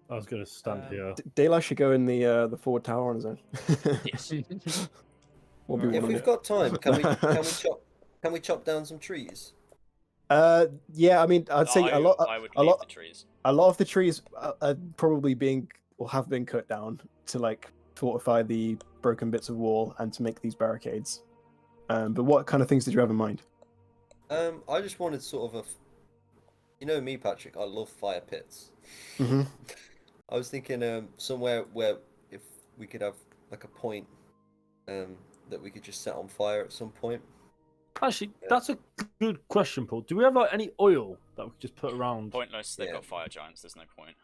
I was gonna stand here. Daylight should go in the forward tower on his own. Yes. What we If want we've to got time, can we chop down some trees? yeah, I mean, I'd say I a lot would a leave lot the trees. a lot of the trees are probably being or have been cut down to like fortify the broken bits of wall and to make these barricades. But what kind of things did you have in mind? I just wanted sort of you know me, Patrick. I love fire pits. Mm-hmm. I was thinking somewhere where if we could have like a point that we could just set on fire at some point. Actually, that's a good question, Paul. Do we have like any oil that we could just put around? Pointless. They've Yeah. got fire giants. There's no point.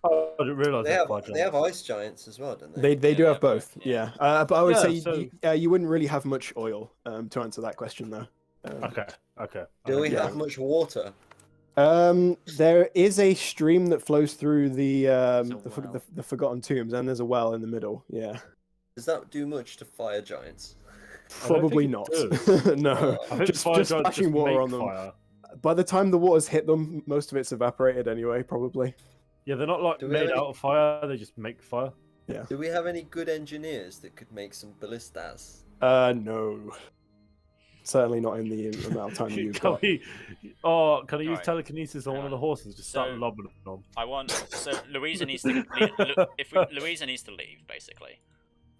Oh, I didn't realise They that have fire they have giants. ice giants as well, don't they? They Yeah, do they have have both, both, yeah. But I would Yeah, say so- you wouldn't really have much oil to answer that question though. Okay. Do we Yeah. have much water? There is a stream that flows through the a the Forgotten Tombs, and there's a well in the middle. Yeah, Does that do much to fire giants? I don't probably think not. it No, I I think fire just giants splashing water make on them. fire. By the time the water's hit them, most of it's evaporated anyway. Probably. Yeah, they're not like Do we have made any- out of fire. They just make fire. Do we have any good engineers that could make some ballistas? No. Certainly not in the amount of time you've Can got. we? Oh, can I use Alright. telekinesis on Hang one of on. the horses? Just start So- lobbing them. I want. So Louisa needs to. Louisa needs to leave, basically.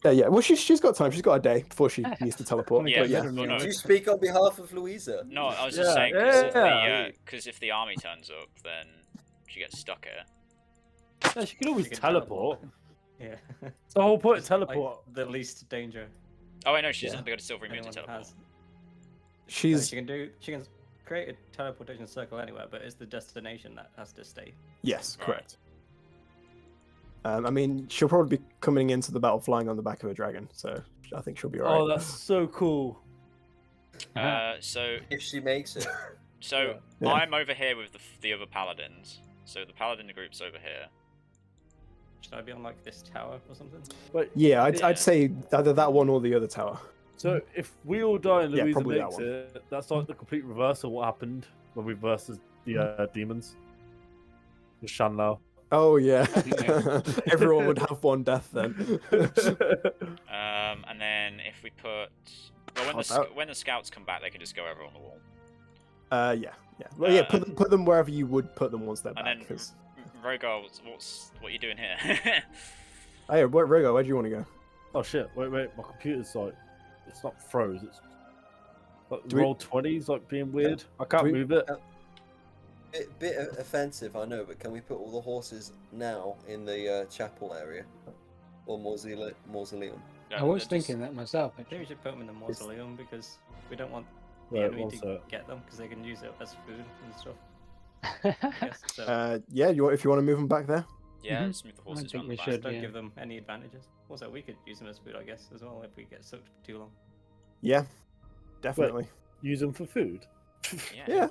Yeah. Well, she's got time. She's got a day before she needs to teleport. Yeah, But yeah. well, no. Do you speak on behalf of Louisa? No, I was just Yeah, saying yeah. because if the army turns up, then she gets stuck here. Yeah, she can always You can teleport. Yeah. It's the whole point of Like, teleport. the least danger Oh wait, no, she Yeah. doesn't have to go to Silver Moon to anyone teleport. has. she's She can create a teleportation circle anywhere, but it's the destination that has to stay. yes, Right. correct. I mean, she'll probably be coming into the battle flying on the back of a dragon, so I think she'll be alright. Oh, that's so cool. So If she makes it. so Yeah. I'm over here with the other paladins. So the paladin group's over here. Should I be on like this tower or something? Wait, Yeah, I'd Yeah. say either that one or the other tower. so if we all die and Yeah, Louisa probably that makes one. it, that's like the complete reverse of what happened when we versus the demons. With Shanlao. Oh yeah, Yeah. everyone would have one death then. And then if we put well, when the scouts come back, they can just go over on the wall. Yeah. Well, yeah. Uh, Put them wherever you would put them once they're And back. then 'cause- Rogar, what are you doing here? Oh, yeah, Rogo, where do you want to go? Oh shit! Wait, my computer's like, it's not froze. It's like Do we- roll 20's like being weird. I can't we- move it. Bit offensive, I know, but can we put all the horses now in the chapel area or mausoleum? I was thinking that myself. I think we should put them in the mausoleum because we don't want the Right, enemy one to sec. get them because they can use it as food and stuff. I guess. So Yeah, if you want to move them back there. Yeah, Mhm. just move the horses think around the we back. should. don't yeah. give them any advantages. Also, we could use them as food, I guess, as well if we get soaked for too long. Yeah, definitely. Use them for food. Yeah.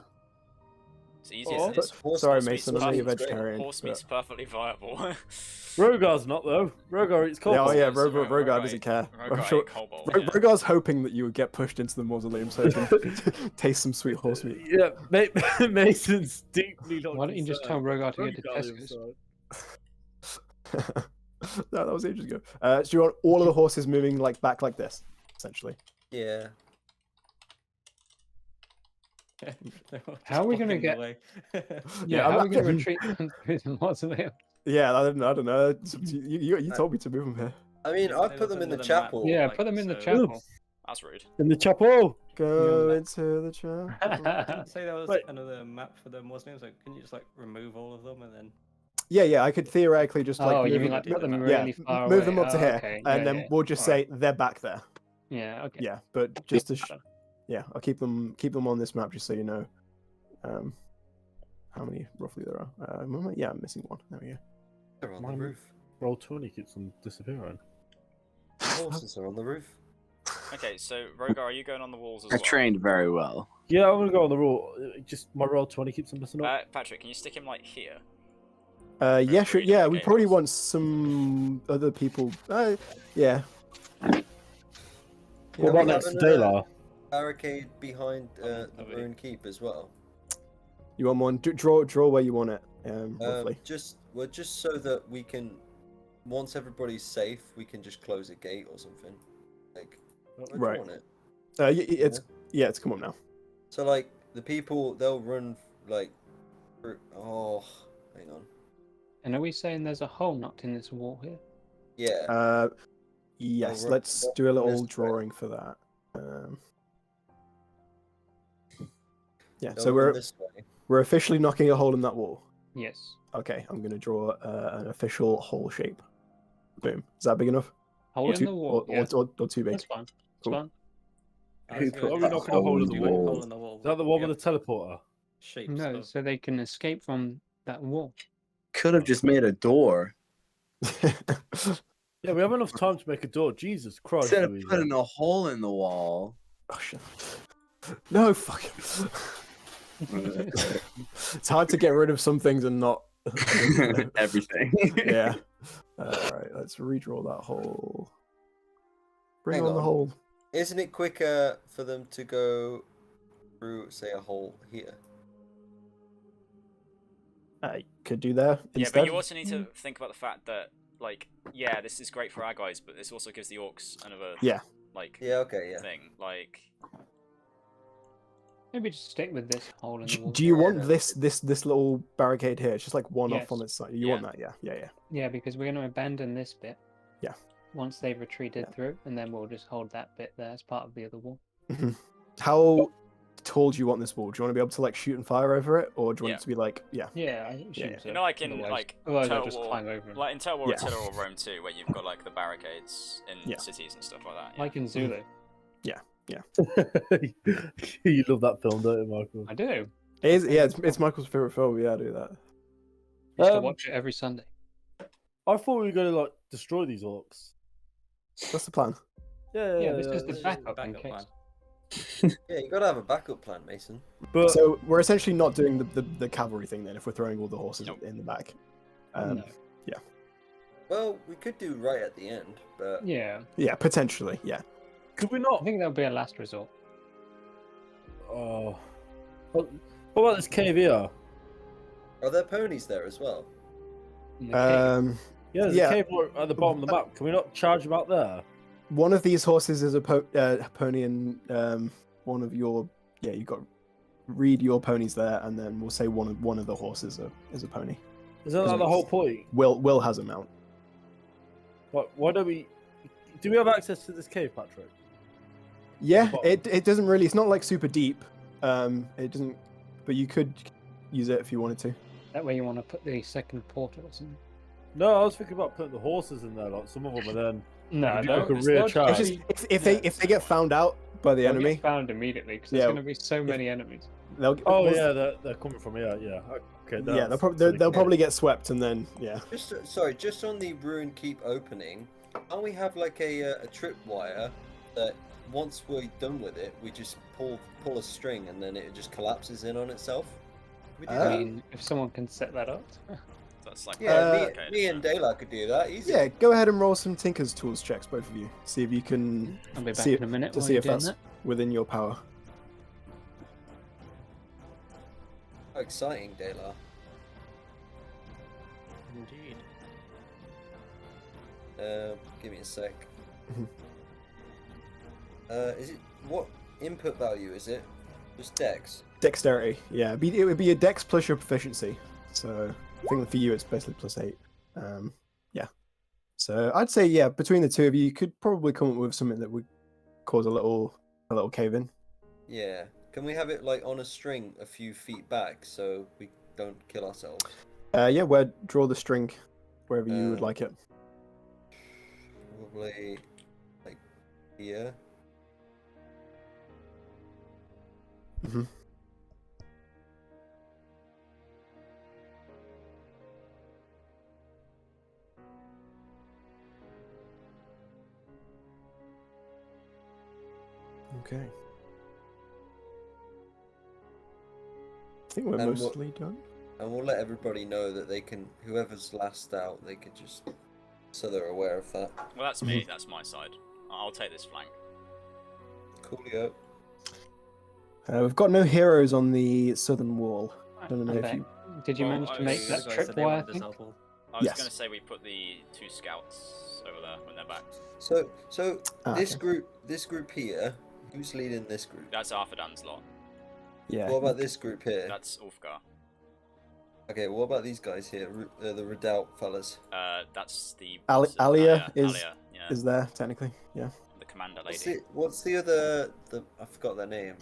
It's easy. Oh, It's Sorry, horse Mason, meat's I know you're perfect- vegetarian. Horse but- meat's perfectly viable. Rogar's not though. Rogar eats Yeah, cobalt. oh yeah, Rogar's- Rogar Rogar doesn't ate- care. Rogar I'm ate sure cobalt, yeah. Rogar's hoping that you would get pushed into the mausoleum so he can taste some sweet horse meat. Yeah, Mason's deeply not. Why don't you just tell concerned. Rogar to get to Rogar's Tesco's? inside. No, that was ages ago. So you want all of the horses moving like back like this, essentially? Yeah. They're all How are we just gonna blocking the get- way. Yeah, I'm how are not we going to getting- retreat them through the mausoleum? Yeah, I don't know. It's up to you. You told me to move them here. I mean, Yeah, I they put them look in the under the map. chapel. Yeah, like, put them in the so- chapel. That's rude. In the chapel. Go Yeah. into the chapel. Didn't say there was Wait. another map for the mausoleum, so couldn't you just like remove all of them and then? Yeah, I could theoretically just like Oh, you move mean them- like put them yeah, really far move away? them up to Oh, here, okay. and Yeah, then yeah. we'll just Alright. say they're back there. Yeah, okay. Yeah, but just to yeah, I'll keep them on this map just so you know how many roughly there are. Yeah, I'm missing one. There we go. They're on the Mine- roof. Roll 20 keeps them disappearing. The horses are on the roof. Okay, so Rogar, are you going on the walls as I well? trained very well. Yeah, I'm gonna go on the roll. Just my roll 20 keeps them missing up. Patrick, can you stick him like here? Yeah, sure. Reading Yeah, the we game probably rules. want some other people. Yeah. What Yeah, about we next to have another Dalar? Barricade behind the over ruined keep as well. You want one? Draw where you want it. Roughly. Just so that we can, once everybody's safe, we can just close a gate or something. Like, Right. on it. It's come on now. So like the people, they'll run like, oh, hang on. And are we saying there's a hole knocked in this wall here? Yeah. Yes. right, Let's walk do a on this little way. drawing for that. Yeah. they'll So run we're this way. we're officially knocking a hole in that wall. Yes. Okay, I'm gonna draw an official hole shape. Boom. Is that big enough? Hole in Too- the wall. or, Yeah, or too big? that's fine. That's Cool. fine. I Who was put gonna Are we do knocking a hole in the do a wall? hole in the wall. Is that the one Yeah, with the teleporter? shapes? No, of- so they can escape from that wall. Could have just made a door Yeah, we have enough time to make a door. Jesus Christ. instead of Louisa. putting a hole in the wall. Oh shit. No, fuck it. It's hard to get rid of some things and not. Everything. Yeah. Alright, let's redraw that hole. Bring Hang on the on. hole. Isn't it quicker for them to go through, say, a hole here? I could do there Yeah, instead. but you also need to think about the fact that, like, yeah, this is great for our guys, but this also gives the orcs another, Yeah. like, Yeah. Okay. Yeah. thing. Like, Maybe just stick with this hole in the wall. Do you want Yeah. this little barricade here? It's just like one off on Yes. its side. You Yeah. want that? Yeah. Yeah, because we're going to abandon this bit. Yeah. Once they've retreated Yeah. through, and then we'll just hold that bit there as part of the other wall. How tall do you want this wall? Do you want to be able to like shoot and fire over it, or do you want Yeah. it to be like Yeah, I think Yeah, shoot you it. know, like in Otherwise- like otherwise I'll Total just War, climb over 'em. like in Total War, Yeah. Attila or Rome 2, where you've got like the barricades in Yeah. cities and stuff like that. Like in Zulu. You love that film, don't you, Michael? I do. It is, yeah, it's Michael's favorite film. Yeah, I do that. Used to watch it every Sunday. I thought we were going to like destroy these orcs. What's the plan? Yeah, this is the This is backup in backup case. plan. Yeah, you gotta have a backup plan, Mason. But So we're essentially not doing the cavalry thing then if we're throwing all the horses Nope. in the back. No. Well, we could do right at the end, but Yeah, Yeah, potentially. Yeah. could we I not? think that would be a last resort. Oh, what about this cave here? are there ponies there as well? In the cave. Yeah, there's Yeah. a cave at the bottom of the map. Can we not charge them out there? One of these horses is a pony, and one of your you've got read your ponies there, and then we'll say one of the horses is a pony. Isn't that the whole point? Will has a mount. Why don't we? Do we have access to this cave, Patrick? Yeah, But- it doesn't really. It's not like super deep. It doesn't, but you could use it if you wanted to. That way you want to put the second portal or something. No, I was thinking about putting the horses in there, like some of them, and then No, Maybe no. like a it's rear not charge. It's just- just if they get found out by the they'll get enemy, found immediately because there's Yeah. going to be so many enemies. they'll oh yeah, they're coming from here. Yeah, okay. yeah, that's they'll silly. probably get swept, and then yeah. Just on the ruin keep opening, can't we have like a tripwire that once we're done with it, we just pull a string and then it just collapses in on itself? We do Uh, I that? mean, if someone can set that up. That's like Yeah, okay, me and Dayla could do that easy. Yeah, go ahead and roll some Tinker's Tools checks, both of you. See if you can I'll be back see in a minute to while see you're if doing that's that. within your power. How exciting, Dayla. Indeed. Give me a sec. Mhm. Is it what input value is it? Just dex. Dexterity, yeah. It would be a dex plus your proficiency. So I think for you it's basically +8. Yeah. So I'd say yeah, between the two of you could probably come up with something that would cause a little cave in. Yeah. Can we have it like on a string a few feet back so we don't kill ourselves? Yeah, draw the string wherever you would like it. Probably like here. hmm Okay. I think we're And what- mostly done. And we'll let everybody know that they can, whoever's last out, they could just, so they're aware of that. well, that's me. That's my side. I'll take this flank. Coolio. We've got no heroes on the southern wall. I don't know I'm if back. you. Did you Well, manage I to make was that Guys said they tripwire wanted this thing? helpful. I was Yes. going to say we put the 2 scouts over there when they're back. So this Okay. group here, who's leading this group? That's Arthurdan's lot. Yeah. What about this group here? That's Ulfgar. Okay, what about these guys here, the Redoubt fellas? That's the Alia is- Alia, yeah, Is there technically? Yeah. the commander lady. What's the other? I forgot their name.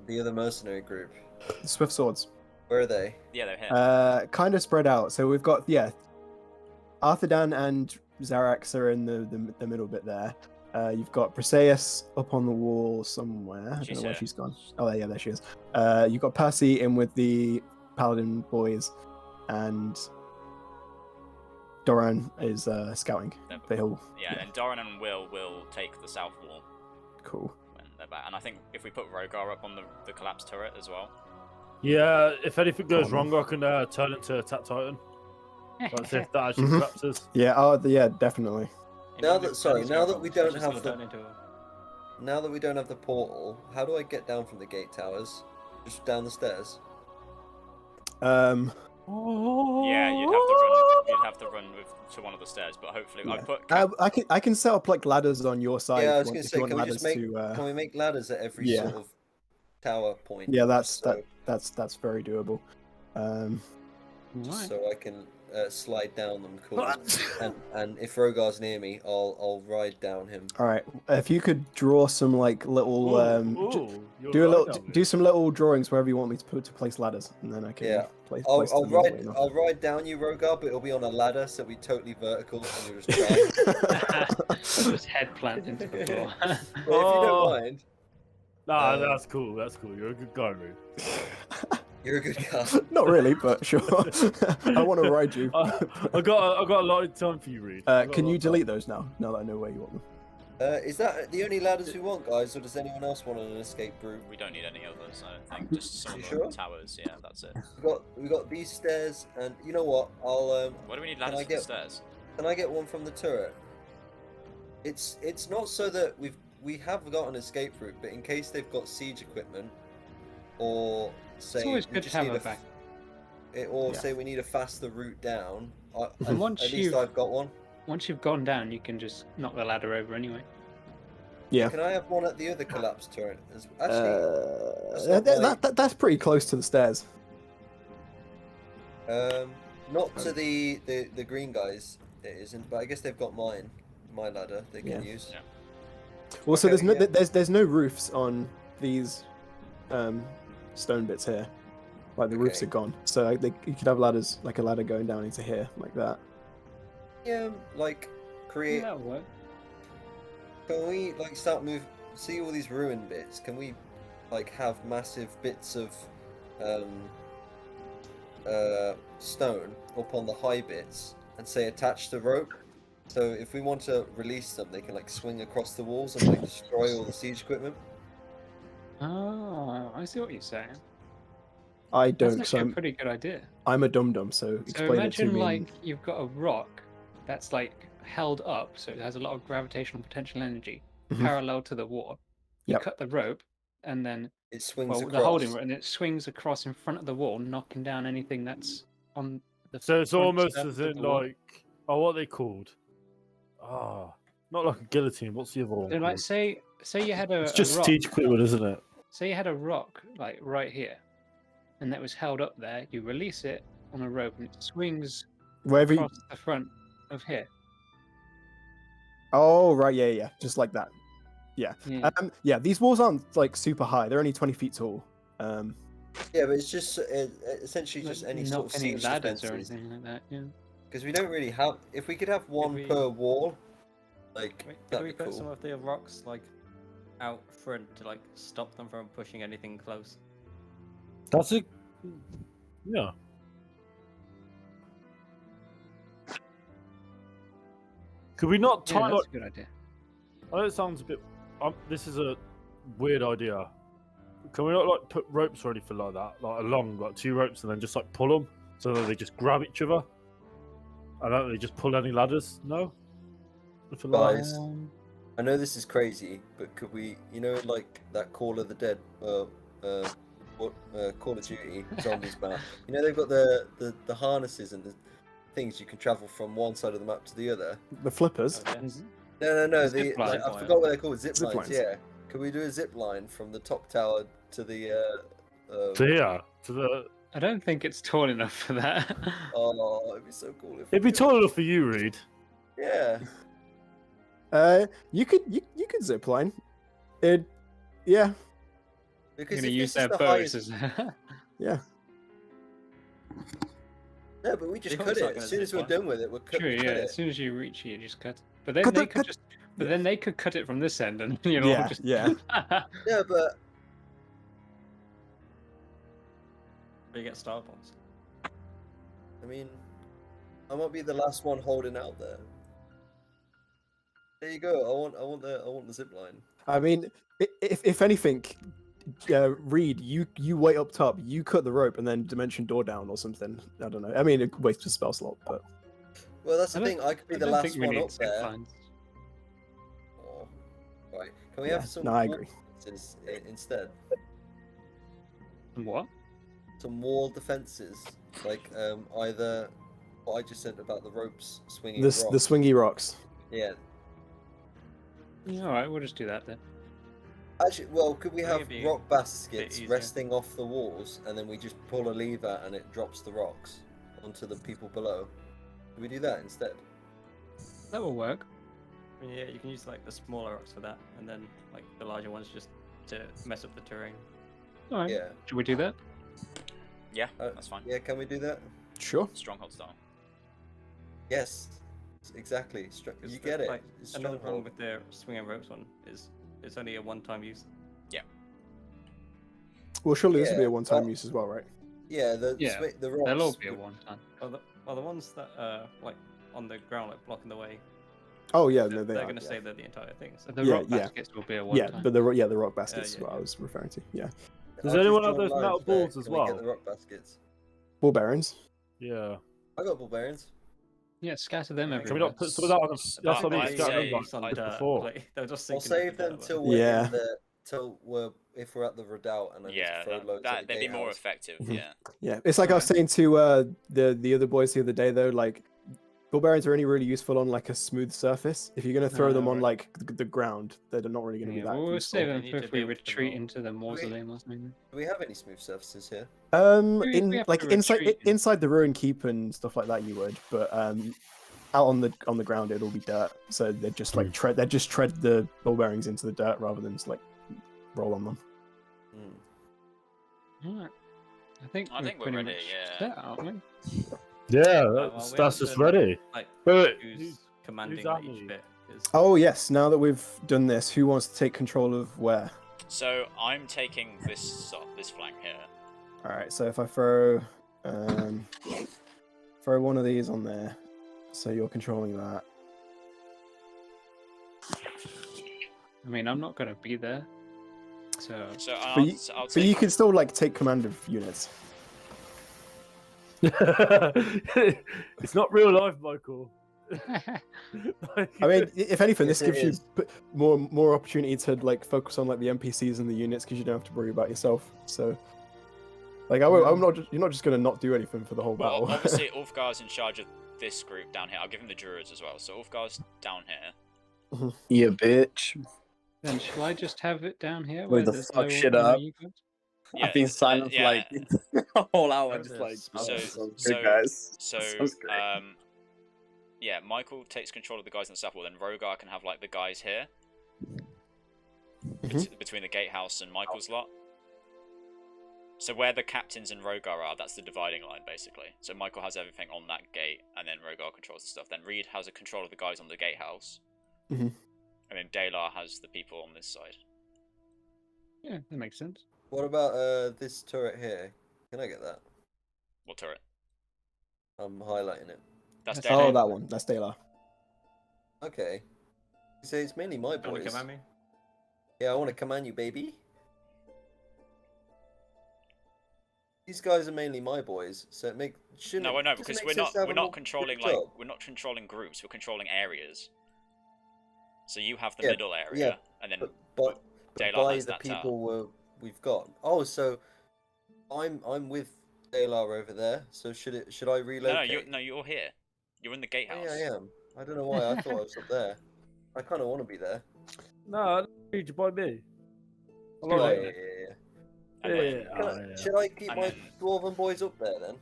The other mercenary group. Swift swords. Where are they? Yeah, they're here. Kind of spread out. So we've got Arthurdan and Zarax are in the middle bit there. You've got Briseis up on the wall somewhere. I She's don't know where here. she's gone. Oh yeah, there she is. You've got Percy in with the Paladin boys, and Doran is scouting. They're- But he'll yeah, and Doran and will take the south wall cool. when they're back. And I think if we put Rogar up on the collapsed turret as well. Yeah, if anything goes on, wrong, I can turn into Attack Titan. Let's see if that actually Mhm. collapses. Yeah. Yeah. Definitely. Now Maybe that- sorry, Penny's now got that we one, don't she's have gonna the- turn into a- Now that we don't have the portal, how do I get down from the gate towers? Just down the stairs. Yeah, you'd have to run to one of the stairs, but hopefully Yeah. I put I can set up like ladders on your side. Yeah, I if was you gonna want- if say, you want can we just make ladders to, can we make ladders at every yeah. sort of tower point? Yeah, just so, that's very doable. just Right. so I can slide down them. Cool. and if Rogar's near me, I'll ride down him. All right, if you could draw some like little Ooh, do some little drawings wherever you want me to place ladders, and then I can Yeah. place. I'll them easily enough. I'll ride down you, Rogar, but it'll be on a ladder, so it'll be totally vertical, and you'll just try. Just head plant into the floor. But if you don't mind, Nah, Um, that's cool. That's cool. You're a good guy, Reed. You're a good guy. Not really, but sure. I want to ride you. I got a lot of time for you, Reed. I got a Can lot you of time. delete those now? Now that I know where you want them. Is that the only ladders we want, guys, or does anyone else want an escape route? We don't need any others, I don't think. Just some You of the sure? towers, yeah, that's it. We got these stairs, and you know what? I'll Why do we need Can I ladders for the get- stairs? Can I get one from the turret? It's not so that we have got an escape route, but in case they've got siege equipment, or say It's always we good to just have need a a back. or Yeah. say we need a faster route down. And once at least you've I've got one. once you've gone down, you can just knock the ladder over anyway. Yeah. Can I have one at the other collapsed turret? Actually, That's pretty close to the stairs. not to the green guys. It isn't, but I guess they've got my ladder they can Yeah. use. Yeah. Well, so Okay, there's no roofs on these stone bits here. Like the roofs Okay. are gone. So you could have ladders, like a ladder going down into here, like that. Yeah, like create. That'll work. Can we like start move? See all these ruin bits? Can we like have massive bits of stone up on the high bits and say attach the rope? So if we want to release them, they can like swing across the walls and like destroy all the siege equipment. Oh, I see what you're saying. I That's don't. actually So a pretty good idea. I'm a dum dum. So So explain it to imagine me. like you've got a rock that's like held up, so it has a lot of gravitational potential energy Mhm. parallel to the wall. You Yep. cut the rope, and then It swings well, across. the holding rope, and it swings across in front of the wall, knocking down anything that's on the. So it's front almost surface as of in the wall. like, what are they called? Ah, not like a guillotine. What's the other one? So, like, called? say you had It's a just rock. siege equipment, isn't it? Say you had a rock like right here, and that was held up there. You release it on a rope, and it swings Wherever you... across the front of here. Oh right, yeah, just like that. Yeah. Yeah. Yeah. These walls aren't like super high. They're only 20 feet tall. Yeah, but it's just essentially just any sort of Not any siege ladders or defenses. anything like that. Yeah. Because we don't really have. If we could have one we- per wall, like Wait, could that'd we be put cool. some of the rocks like out front to like stop them from pushing anything close? That's it. Yeah. Could we not Yeah, tie that's like? a good idea. I know it sounds a bit. This is a weird idea. Can we not like put ropes or anything like that, like along like two ropes, and then just like pull them so that they just grab each other? I don't. They just pull any ladders. No. Nothing like that? Guys, I know this is crazy, but could we, like that Call of the Dead, Call of Duty zombies map? You know they've got the harnesses and the things you can travel from one side of the map to the other. The flippers. Oh, yes. No, Zip the line. I forgot what they're called. Zip Zip lines. lines. Yeah. Could we do a zip line from the top tower to the? To here, to the. I don't think it's tall enough for that. Oh, it'd be so cool if. It'd be tall enough for you, Reed. Yeah. You could zip line. Yeah. You're Because gonna if use this is their the bows highest, as. Yeah. no, but we just It's cut not it gonna as soon as zip we're line. done with it. We're cut, True, cut yeah. it. As soon as you reach it, you just cut. But then Cut they the- could cut- just. But then they could cut it from this end, and you know, Yeah, just. yeah. Yeah, but Or you get star bombs. I mean, I might be the last one holding out there. There you go. I want the zip line. I mean, if anything, Reed, you wait up top. You cut the rope and then dimension door down or something. I don't know. I mean, it wastes a spell slot, but Well, that's the I don't- thing. I could be I the don't last think we one need up zip there. lines. Oh, right. Can we Yeah, have some? no, I wall agree. defenses instead. And what? Some wall defenses, like either what I just said about the ropes swinging. the rocks. swingy rocks. Yeah. Yeah, all right, we'll just do that then. Actually, well, could we have Maybe rock baskets easier. resting off the walls, and then we just pull a lever and it drops the rocks onto the people below? Could we do that instead? That will work. I mean, yeah, you can use like the smaller rocks for that, and then like the larger ones just to mess up the terrain. All right. Yeah. Should we do that? Yeah, Uh, that's fine. Yeah, can we do that? Sure. Stronghold style. Yes. Exactly. Because You get it. Like, It's another problem stronghold. with the swinging ropes one is it's only a one-time use. Yeah. Well, surely this will be a Yeah, one-time well- use as well, right? Yeah, the rocks. They'll all be a would- one-time. Well, the ones that like on the ground, like blocking the way, Oh yeah, they're, no, they they're are. gonna Yeah. stay there the entire thing. So. But the Yeah, rock yeah. baskets will be a Yeah, one-time. but the rock baskets is yeah, what yeah. I was referring to. Yeah, Does I've anyone just have those drawn metal lines there. balls as Can we well? get the rock baskets? ball bearings. Yeah. I got ball bearings. Yeah, scatter them Can everywhere. Can we not put some of that on the? That's what I mean. I'd Scatter say- them Use on like dirt, before. like, they'll just I'll sink into save the them dirt, till like- we're Yeah. in the if we're at the redoubt and I Yeah, just throw loads that at the they'd be more gatehouse. effective. Mhm. Yeah. Yeah, it's like I was saying to the other boys the other day though. Like, ball bearings are only really useful on like a smooth surface. If you're gonna throw them on right. like the ground, they're not really gonna be Yeah, that we'll useful. save them You for need if to be we able to retreat know. into the mausoleum or something. Do we have any smooth surfaces here? We In have like to inside retreat in. inside the ruin keep and stuff like that, you would, but out on the ground it'll be dirt. So they just like tread the ball bearings into the dirt rather than just like roll on them. Alright. I think I think we're pretty ready, much yeah. set, aren't we? Yeah, well, that's we just haven't ready. Like, But who's commanding that like, each mean? bit? 'Cause- Oh yes, now that we've done this, who wants to take control of where? So I'm taking this flank here. All right, so if I throw one of these on there, so you're controlling that. I mean, I'm not gonna be there, so So But I'll, you- I'll But you take. can still like take command of units. it's not real life, Michael. I mean, if anything, this Yes, it gives you is. more opportunity to like focus on like the NPCs and the units because you don't have to worry about yourself. So, like, I'm not. You're not just gonna not do anything for the whole Well, battle. obviously, Ulfgar's in charge of this group down here. I'll give him the druids as well. So Ulfgar's down here. Yeah, bitch. then shall I just have it down here Wait, where the there's fuck no shit no up. you guys? I've been silent for like a whole hour, There just it like, is. oh, So- that sounds so- good, guys. So, Sounds great. yeah, Michael takes control of the guys in the south wall. Then Rogar can have like the guys here between the gatehouse and Michael's lot. So where the captains and Rogar are, that's the dividing line basically. So Michael has everything on that gate, and then Rogar controls the stuff. Then Reed has a control of the guys on the gatehouse, Mhm. and then Dalar has the people on this side. Yeah, that makes sense. What about this turret here? Can I get that? What turret? I'm highlighting it. That's That's Oh, Dalar. that one. That's Dalar. Okay. So it's mainly my Do you wanna boys. command me? Yeah, I want to command you, baby. These guys are mainly my boys, so it shouldn't. No, it no, just because make we're sense not to have we're them all not controlling grouped like up? we're not controlling groups. We're controlling areas. So you have the Yeah, middle area, and then But Dalar by has the that tower. people we've got. Oh, so I'm with Dalar over there. So should I No, relocate? you're here. You're in the gatehouse. Yeah, I am. I don't know why. I thought I was up there. I kind of want to be there. No, read you by me. Oh, Hello. yeah, mate. yeah. And Yeah, then- yeah. Should I keep And my then- dwarven boys up there then?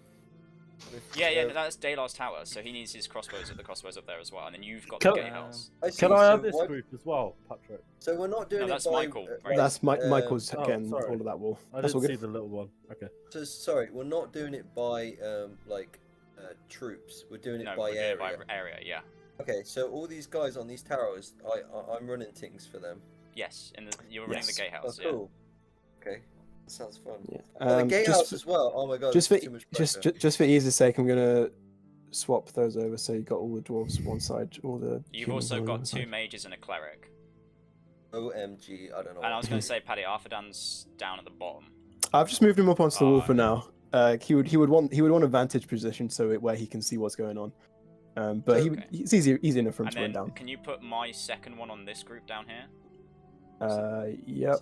Yeah, no, that's Dalar's tower, so he needs his crossbows up there as well, and then you've got Can- the gatehouse. I see, Can I so have this why- group as well, Patrick? So we're not doing No, it that's by. Michael, right? That's Michael's oh, again. sorry. All of that wall. I That's all didn't see good. the little one. Okay. So sorry, we're not doing it by troops. We're doing it No, by we're doing area. it by area, yeah. Okay, so all these guys on these towers, I'm running things for them. Yes, you're running the Yes. Oh, gatehouse, yeah. cool. Okay, that sounds fun. Yeah. Oh, the gatehouse just, as well. Oh my god, just this for is too much just pressure. just for ease's sake, I'm gonna swap those over so you got all the dwarves one side, all the. You've humans also on the got other 2 side. mages and a cleric. OMG, I don't know. And I was going Mhm. to say, Paddy, Arthedan's down at the bottom. I've just moved him up onto the wall Oh, for now. He would want a vantage position where he can see what's going on. But Okay. it's easy enough for him And to run then, down. can you put my second one on this group down here? Yep.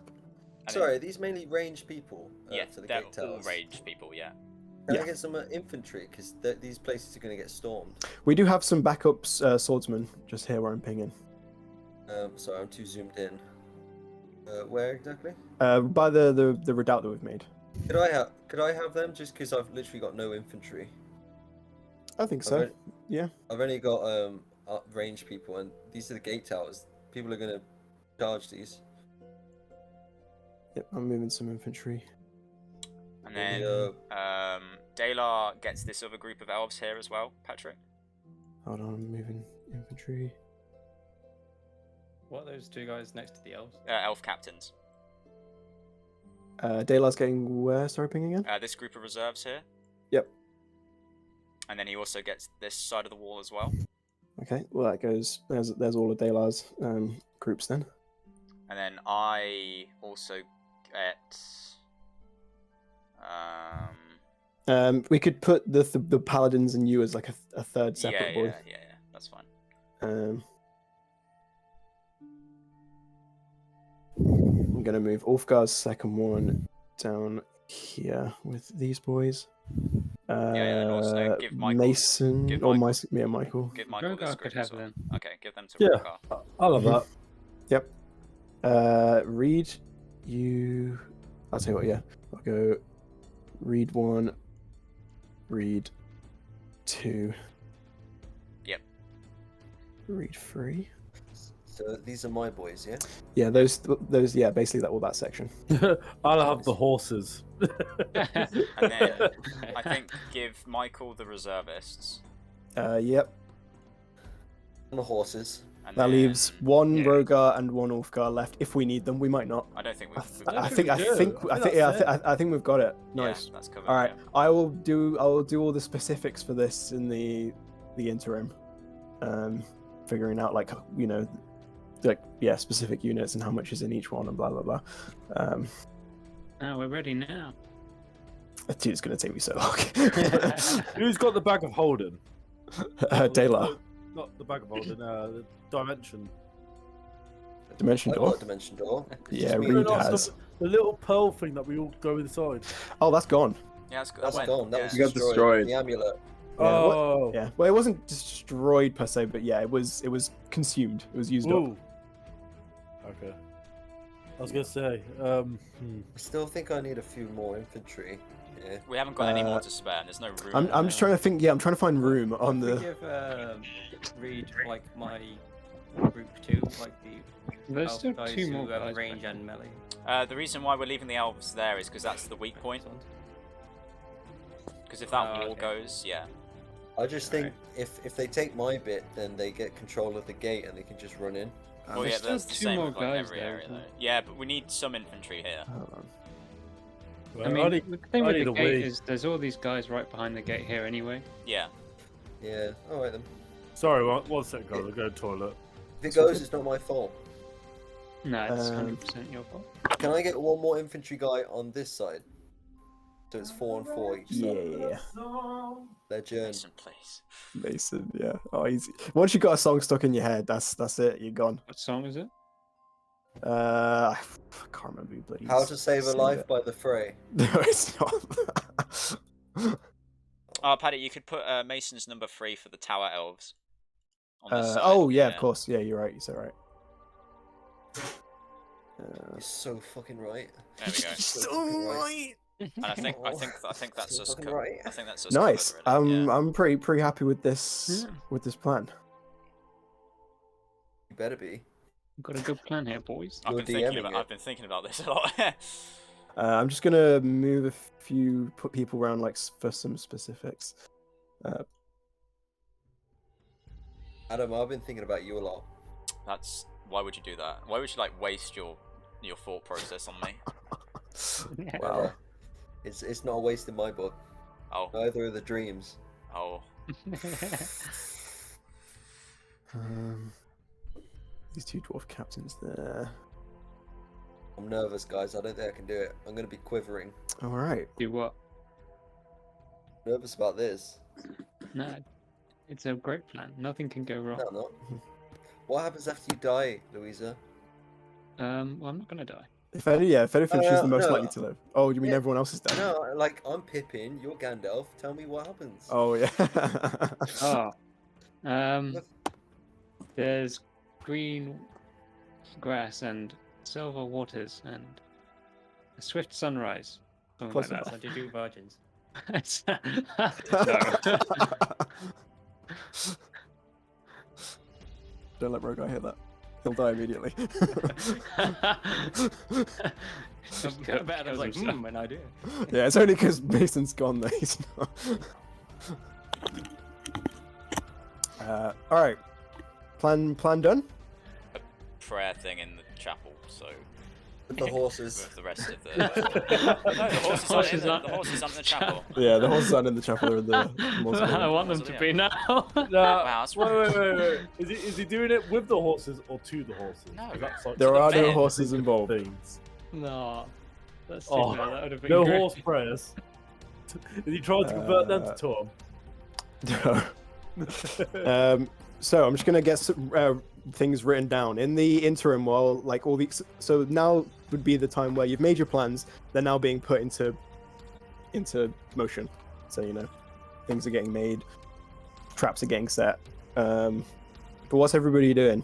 And Sorry, are these mainly ranged people Yeah, for the they're gate all towers? ranged people, yeah. Can Yeah. I get some infantry? Because these places are going to get stormed. We do have some backups swordsmen just here where I'm pinging. Sorry, I'm too zoomed in. Where exactly? By the redoubt that we've made. Could I have them just because I've literally got no infantry? I think so. Okay. Yeah. I've only got ranged people, and these are the gate towers. People are going to charge these. Yep. I'm moving some infantry. And then Yeah. Dalar gets this other group of elves here as well, Patrick. Hold on, I'm moving infantry. What are those two guys next to the elves? Elf captains. Daylar's getting where? Sorry, ping again? This group of reserves here. Yep. And then he also gets this side of the wall as well. Okay, well that goes. There's all of Daylar's groups then. And then I also get. We could put the paladins and you as like a third separate boy. Yeah, that's fine. I'm gonna move Ulfgar's second one down here with these boys. And also give Michael. Mason give or Michael, Michael. Give Michael this Rogar group could as have well. them. Okay, give them to Yeah. Rogar. I love that. Yep. Reed, you. I'll tell you what. Yeah, I'll go. Reed 1. Reed 2. Yep. Reed 3. So these are my boys, yeah? Yeah, those. Yeah, basically all that section. I'll have the horses. And then I think give Michael the reservists. Yep. And the horses. And That then, leaves one yeah, Rogar and one Ulfgar left. If we need them, we might not. I don't think we've I done think. it. I think we've got it. Nice. Yeah, that's covered. All right. Yeah. I will do all the specifics for this in the interim. Figuring out specific units and how much is in each one and blah blah blah. Oh, we're ready now. Dude, it's gonna take me so long. Who's got the bag of holding? Daylar. Not the bag of holding. The dimension. Dimension I door. got a dimension door. Yeah, No, Reed not has. the little pearl thing that we all go inside. Oh, that's gone. Yeah, that's good. That's gone. That was You got destroyed. The amulet. Yeah, what- Oh. Yeah. Well, it wasn't destroyed per se, but yeah, it was consumed. It was used up. Ooh. Okay. I was gonna say. I still think I need a few more infantry. Yeah. We haven't got any more to spare. And there's no room. I'm just trying to think. Yeah, I'm trying to find room on If we the. give Reed like my group 2, like the There's elf still guys 2 who more have guys. range and melee. The reason why we're leaving the elves there is because that's the weak point. Because if that Oh, wall okay. goes, yeah. I just think if they take my bit, then they get control of the gate and they can just run in. Well, there's yeah, still that's the 2 same more with like guys every there, area, isn't though. there? Yeah, but we need some infantry here. Hold on. I mean, the thing I with need the a gate wee. is there's all these guys right behind the gate here anyway. Yeah. Yeah. All right then. Sorry, one second, guys. I'll go to the toilet. If it goes, it's not my fault. No, it's Um, 100% your fault. Can I get one more infantry guy on this side? So it's 4 and 4 each side. Yeah. Legend. Mason, please. Mason. Yeah. Oh, easy. Once you got a song stuck in your head, that's it. You're gone. What song is it? I can't remember who bloody. How to Save a sang Life it. by The Fray. No, it's not. Oh, Paddy, you could put Mason's number 3 for the Tower Elves. On this side. Oh yeah, of course. Yeah, you're right. You said right. You're so fucking right. There we go. So fucking right. And I think that's So us. fucking right. I think that's us. Nice. covered, really. Yeah. I'm pretty happy with this plan. You better be. We've got a good plan here, boys. I've You're been thinking DMing about. it. I've been thinking about this a lot. I'm just gonna move a few, put people around like for some specifics. Adam, I've been thinking about you a lot. That's why would you do that? Why would you like waste your thought process on me? Wow. It's not a waste in my book. Oh, Neither are the dreams. oh. These 2 dwarf captains there. I'm nervous, guys. I don't think I can do it. I'm gonna be quivering. All right. Do what? Nervous about this. No, it's a great plan. Nothing can go wrong. No, I'm not. What happens after you die, Louisa? Well, I'm not gonna die. If anything, she's the most no. likely to live. Oh, you mean Yeah. everyone else is dead? No, like I'm Pippin, you're Gandalf. Tell me what happens. Oh yeah. Oh, there's green grass and silver waters and a swift sunrise. Something Close like enough. So do you do virgins? that. Don't let Rogar hear that. He'll die immediately. Bad, I was like, an idea. Yeah, it's only because Mason's gone that he's not. All right. Plan done. Prayer thing in the chapel. So With the horses. With the rest of the. No, the horses aren't in the horses aren't in the chapel. Yeah, the horses aren't in the chapel. They're in the I mausoleum. want them to be now. No, Wow, that's wait. Is he doing it with the horses or to the horses? No. 'Cause that's like There the are no men. horses involved. things. No. That's Oh, too bad. That would have been No great. horse prayers. Is he trying to convert them to Tom? So I'm just gonna get some, things written down in the interim while like all these. So now would be the time where you've made your plans. They're now being put into motion. So you know, things are getting made, traps are getting set. But what's everybody doing?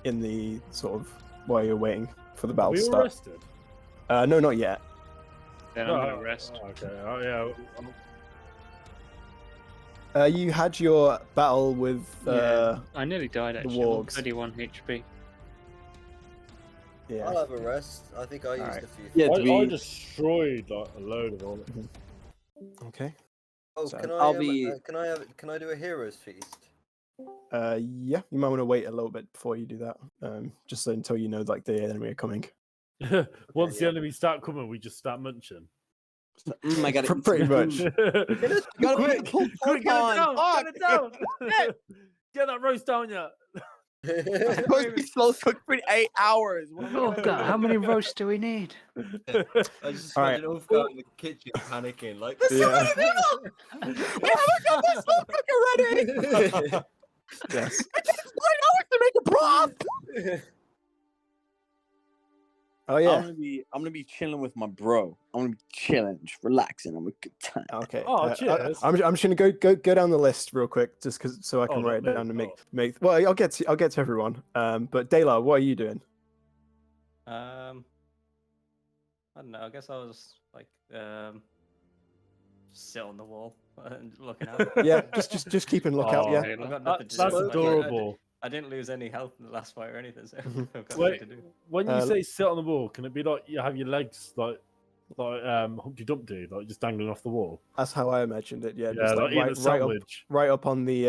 In the sort of while you're waiting for the Are battle we to all start. rested? No, not yet. Then I'm gonna rest. Okay. Oh, yeah. You had your battle with Yeah. I nearly died actually. I'm on wargs. 31 HP. yeah. I'll have a rest. I think I used Alright. a few. Yeah, I destroyed like a load of all. Okay. Oh, So can I'll I? be- Can I do a hero's feast? Yeah. You might want to wait a little bit before you do that. Just so until you know like the enemy are coming. Once the yeah. enemies start coming, we just start munching. I got it. Pretty much. Gotta Quick, pull quick, get on. it down! Fuck. Get it down! Get that roast down yet? I'm supposed to be slow cooked for 8 hours. Oh god, how many roasts do we need? I just Alright. imagine Ulfgar in the kitchen panicking, like. Yeah. We haven't got my slow cooker ready. Yes. It takes 9 hours to make a broth. Oh yeah. I'm gonna be chilling with my bro. I'm gonna be chilling, just relaxing. I'm a good time. Okay. Oh, cheers. I'm just gonna go down the list real quick, just so I can Oh, write it no, down and no. make. Well, I'll get to everyone. But Dayla, what are you doing? I don't know. I guess I was like just sit on the wall and looking out. Yeah, just keep an lookout. Oh, Yeah. I've got nothing to That's do. Like, adorable. I didn't lose any health in the last fight or anything, so Mhm. I've got Wait. nothing to do. When you Uh, say sit on the wall, can it be like you have your legs like Humpty Dumpty, like just dangling off the wall? That's how I imagined it. Yeah. Yeah, Just, like eating a right up, sandwich. right up on the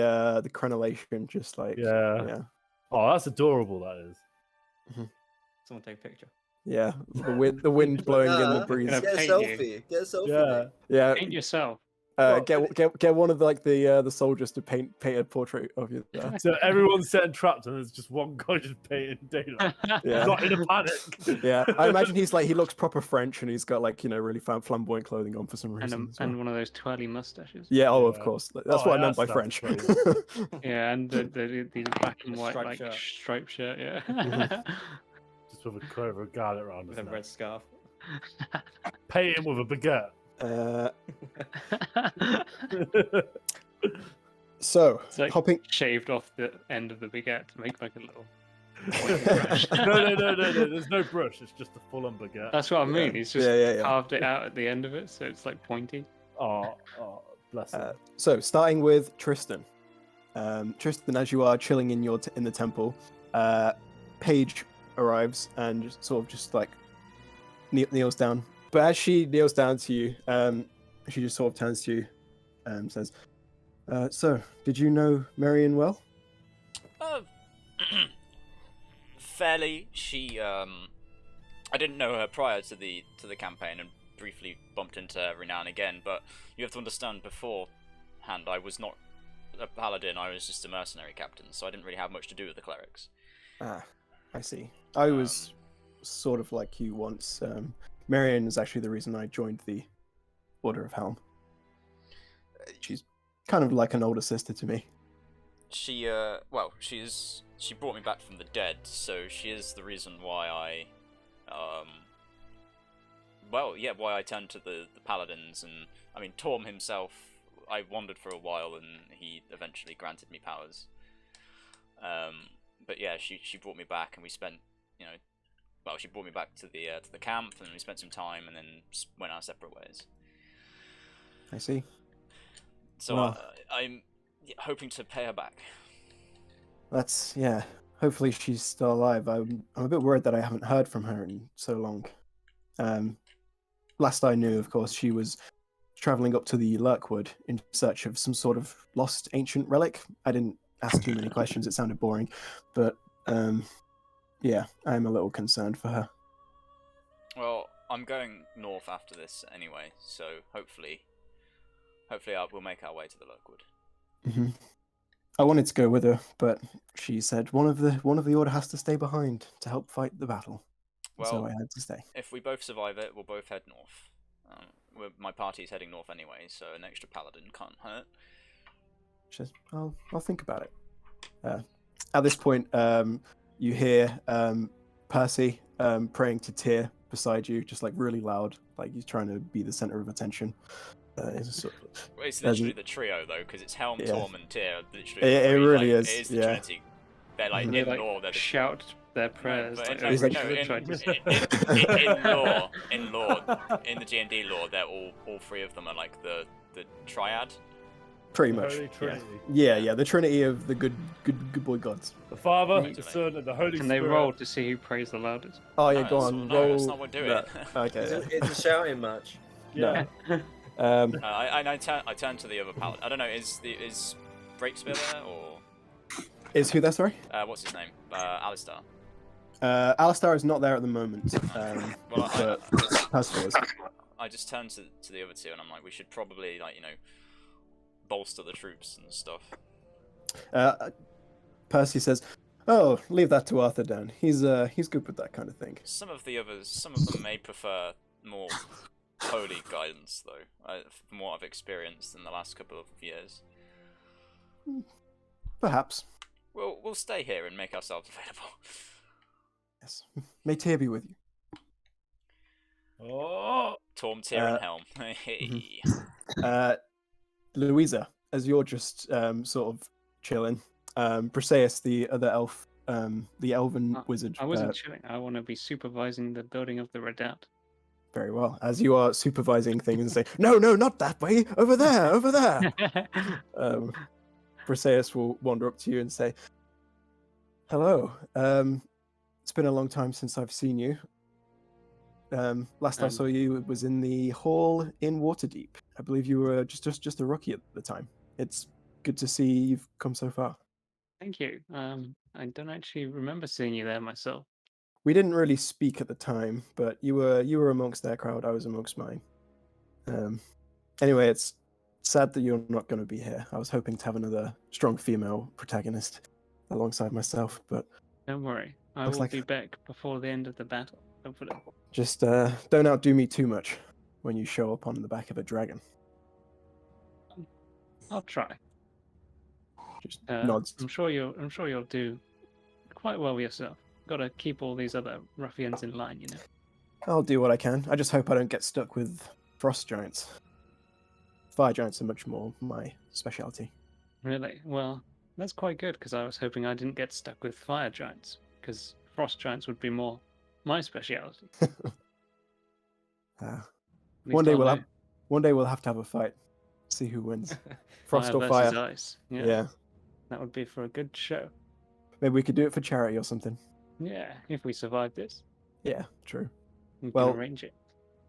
crenellation, just like. Yeah. Yeah. Oh, that's adorable. That is. Someone take a picture. Yeah. The wind blowing in the Nah, breeze. Gonna Get a paint you. selfie. Get a selfie. Yeah. mate. Yeah. Paint yourself. Get one of the soldiers to paint a portrait of you. There. So everyone's setting traps, and there's just one guy just painting daylight. Yeah. Not in a panic. Yeah, I imagine he looks proper French, and he's got like really flamboyant clothing on for some And, reason. as well. and one of those twirly mustaches. Yeah, of Yeah. course. That's Oh, what I meant by that's French. Yeah, and the black and white Striped like shirt. striped shirt. Yeah. Just with a clover of garlic around With his a neck. red scarf. Paint him with a baguette. So It's like hopping. shaved off the end of the baguette to make like a little. No. There's no brush. It's just a full-on baguette. That's what I mean. He's just Yeah. carved it out at the end of it, so it's like pointy. Oh, bless him. So starting with Tristan. Tristan, as you are chilling in in the temple, Paige arrives and just like kneels down. But as she kneels down to you, she just sort of turns to you and says, "So, did you know Marion well?" Fairly. She I didn't know her prior to the campaign and briefly bumped into her every now and again, but you have to understand beforehand I was not a paladin, I was just a mercenary captain, so I didn't really have much to do with the clerics. Ah, I see. I was sort of like you once. Marion is actually the reason I joined the Order of Helm. She's kind of like an older sister to me. She she brought me back from the dead, so she is the reason why why I turned to the paladins. And I mean, Torm himself, I wandered for a while and he eventually granted me powers. But yeah, she brought me back and we spent, she brought me back to the camp and we spent some time and then went our separate ways. I see. So Well. I'm hoping to pay her back. Yeah. Hopefully she's still alive. I'm a bit worried that I haven't heard from her in so long. Last I knew, of course, she was traveling up to the Lurkwood in search of some sort of lost ancient relic. I didn't ask too many questions. It sounded boring, but Yeah, I'm a little concerned for her. Well, I'm going north after this anyway, so hopefully we'll make our way to the Lockwood. Hmm. I wanted to go with her, but she said one of the order has to stay behind to help fight the battle. Well, so I had to stay. If we both survive it, we'll both head north. My party's heading north anyway, so an extra paladin can't hurt. Just, I'll think about it. At this point, you hear Percy praying to Tyr beside you, just like really loud, like he's trying to be the center of attention. It's literally the trio though, because it's Helm, Yeah. Torm, and Tyr. Literally, It three, really like, is, It is the yeah. Trinity. They're like Mhm. in law. They're the shout their prayers. but like, no, over no, each other, in- try to- in law, in the D&D lore, they're all three of them are like the triad. Pretty The much. Holy Yeah. Trinity. Yeah, the Trinity of the good boy gods. The Father, Right. the Son, and the Holy Can they Spirit. roll to see who prays the loudest? Oh yeah, No, go that's- on, no, roll. that's not what we're doing. that. Okay. It's a shouting match. Yeah. I turn to the other paladin. I don't know. Is Breakspear there or Is who there? Sorry. what's his name? Alistair. Alistair is not there at the moment. Well, but Percival is. I just turn to the other two and I'm like, we should probably bolster the troops and stuff. Percy says, "Oh, leave that to Arthur Dan. He's good with that kind of thing." Some of them may prefer more holy guidance, though, from what I've experienced in the last couple of years. Perhaps. We'll stay here and make ourselves available. Yes. May Tyr be with you. Oh, Torm, Tyr, and Helm. Hey. Louisa, as you're just sort of chilling, Briseis, the other elf, the elven wizard. I wasn't chilling. I want to be supervising the building of the redoubt. Very well. As you are supervising things and say, no, not that way, over there, over there. Briseis will wander up to you and say, "Hello. It's been a long time since I've seen you. Last I saw you was in the hall in Waterdeep. I believe you were just a rookie at the time. It's good to see you've come so far." Thank you. I don't actually remember seeing you there myself. We didn't really speak at the time, but you were amongst their crowd. I was amongst mine. Anyway, it's sad that you're not going to be here. I was hoping to have another strong female protagonist alongside myself, but Don't worry. I Looks will like- be back before the end of the battle, hopefully. just don't outdo me too much when you show up on the back of a dragon. I'll try. Just Uh, nods. I'm sure you'll do quite well yourself. Got to keep all these other ruffians in line, you know. I'll do what I can. I just hope I don't get stuck with frost giants. Fire giants are much more my specialty. Really? Well, that's quite good because I was hoping I didn't get stuck with fire giants because frost giants would be more my speciality. At least One day I'll we'll know. have to have a fight. See who wins. Frost Fire or versus fire. ice. Yeah, Yeah. that would be for a good show. Maybe we could do it for charity or something. Yeah, if we survive this, Yeah, true. we Well- can arrange it.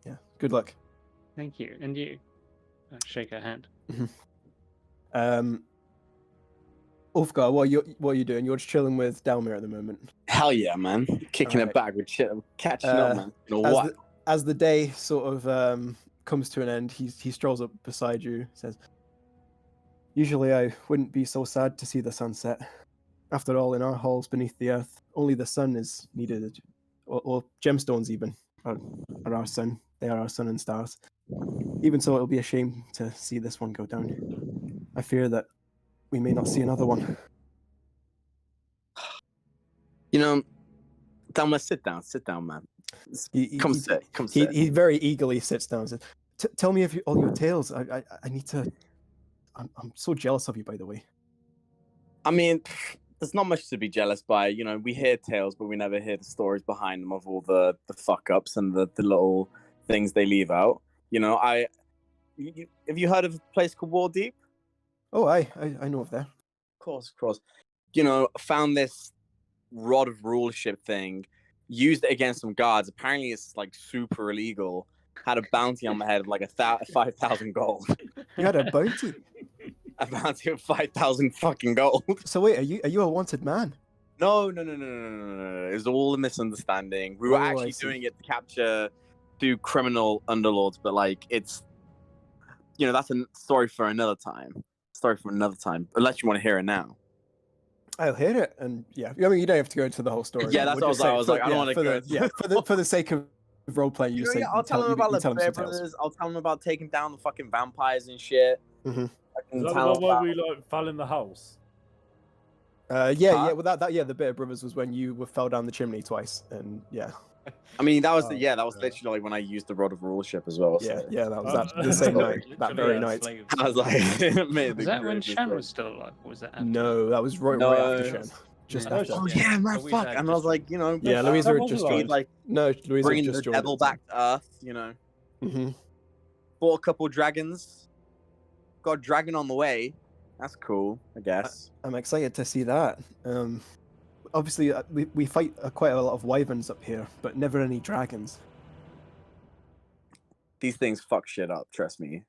Yeah. Good luck. Thank you, and you. I shake her hand. Ulfgar, what are you doing? You're just chilling with Dalmir at the moment. Hell yeah, man. Kicking Alright. it back with shit. Catching Uh, up, man. You know what? As the day sort of comes to an end, he strolls up beside you, says, "Usually I wouldn't be so sad to see the sunset. After all, in our halls beneath the earth, only the sun is needed, or gemstones even are our sun. They are our sun and stars. Even so, it'll be a shame to see this one go down. I fear that we may not see another one." You know, Dalma, sit down, man. Come sit. He very eagerly sits down and says, "Tell me all your tales. I need to. I'm so jealous of you, by the way." I mean, there's not much to be jealous by. You know, we hear tales, but we never hear the stories behind them of all the fuck ups and the little things they leave out. You know, have you heard of a place called Waterdeep? Oh, I know of that. Of course. You know, found this rod of rulership thing, used it against some guards. Apparently, it's like super illegal. Had a bounty on my head of like 5,000 gold. You had a bounty. A bounty of 5,000 fucking gold. So wait, are you a wanted man? No. It was all a misunderstanding. We were Oh, I actually see. doing it to capture 2 criminal underlords, but like it's, that's a story for another time. Unless you want to hear it now. I'll hear it, and yeah, I mean, you don't have to go into the whole story. Yeah, but that's we'll what just I say was for- like, I don't yeah, want to for go the- into yeah, for the sake of role playing, you say I'll tell him about you the tell him Bear some tales. Brothers. I'll tell him about taking down the fucking vampires and shit. Mhm. I can Is that the tell one where about- we like fell in the house? Yeah, Huh? well, that yeah, the Bear Brothers was when you fell down the chimney twice, and yeah, I mean, that was Oh, that was yeah. literally like when I used the Rod of Rulership as well. yeah, So. yeah, that was Uh, that the same Sorry. night, that Literally, very yeah, night. slaves. I was like, made Was the that when greatest Shan was mistake. still alive? Or was that after? No, that was right No. after Shen, just Yeah. after. Oh Yeah, yeah, man, Louisa fuck! had And I was just like, Yeah, That Louisa had was just alive. joined. like No, Louisa bringing had just the joined. devil back to Earth. Mm-hmm. Fought a couple dragons. Got a dragon on the way. That's cool, I guess. I'm excited to see that. Obviously, we fight quite a lot of wyverns up here, but never any dragons. These things fuck shit up. Trust me.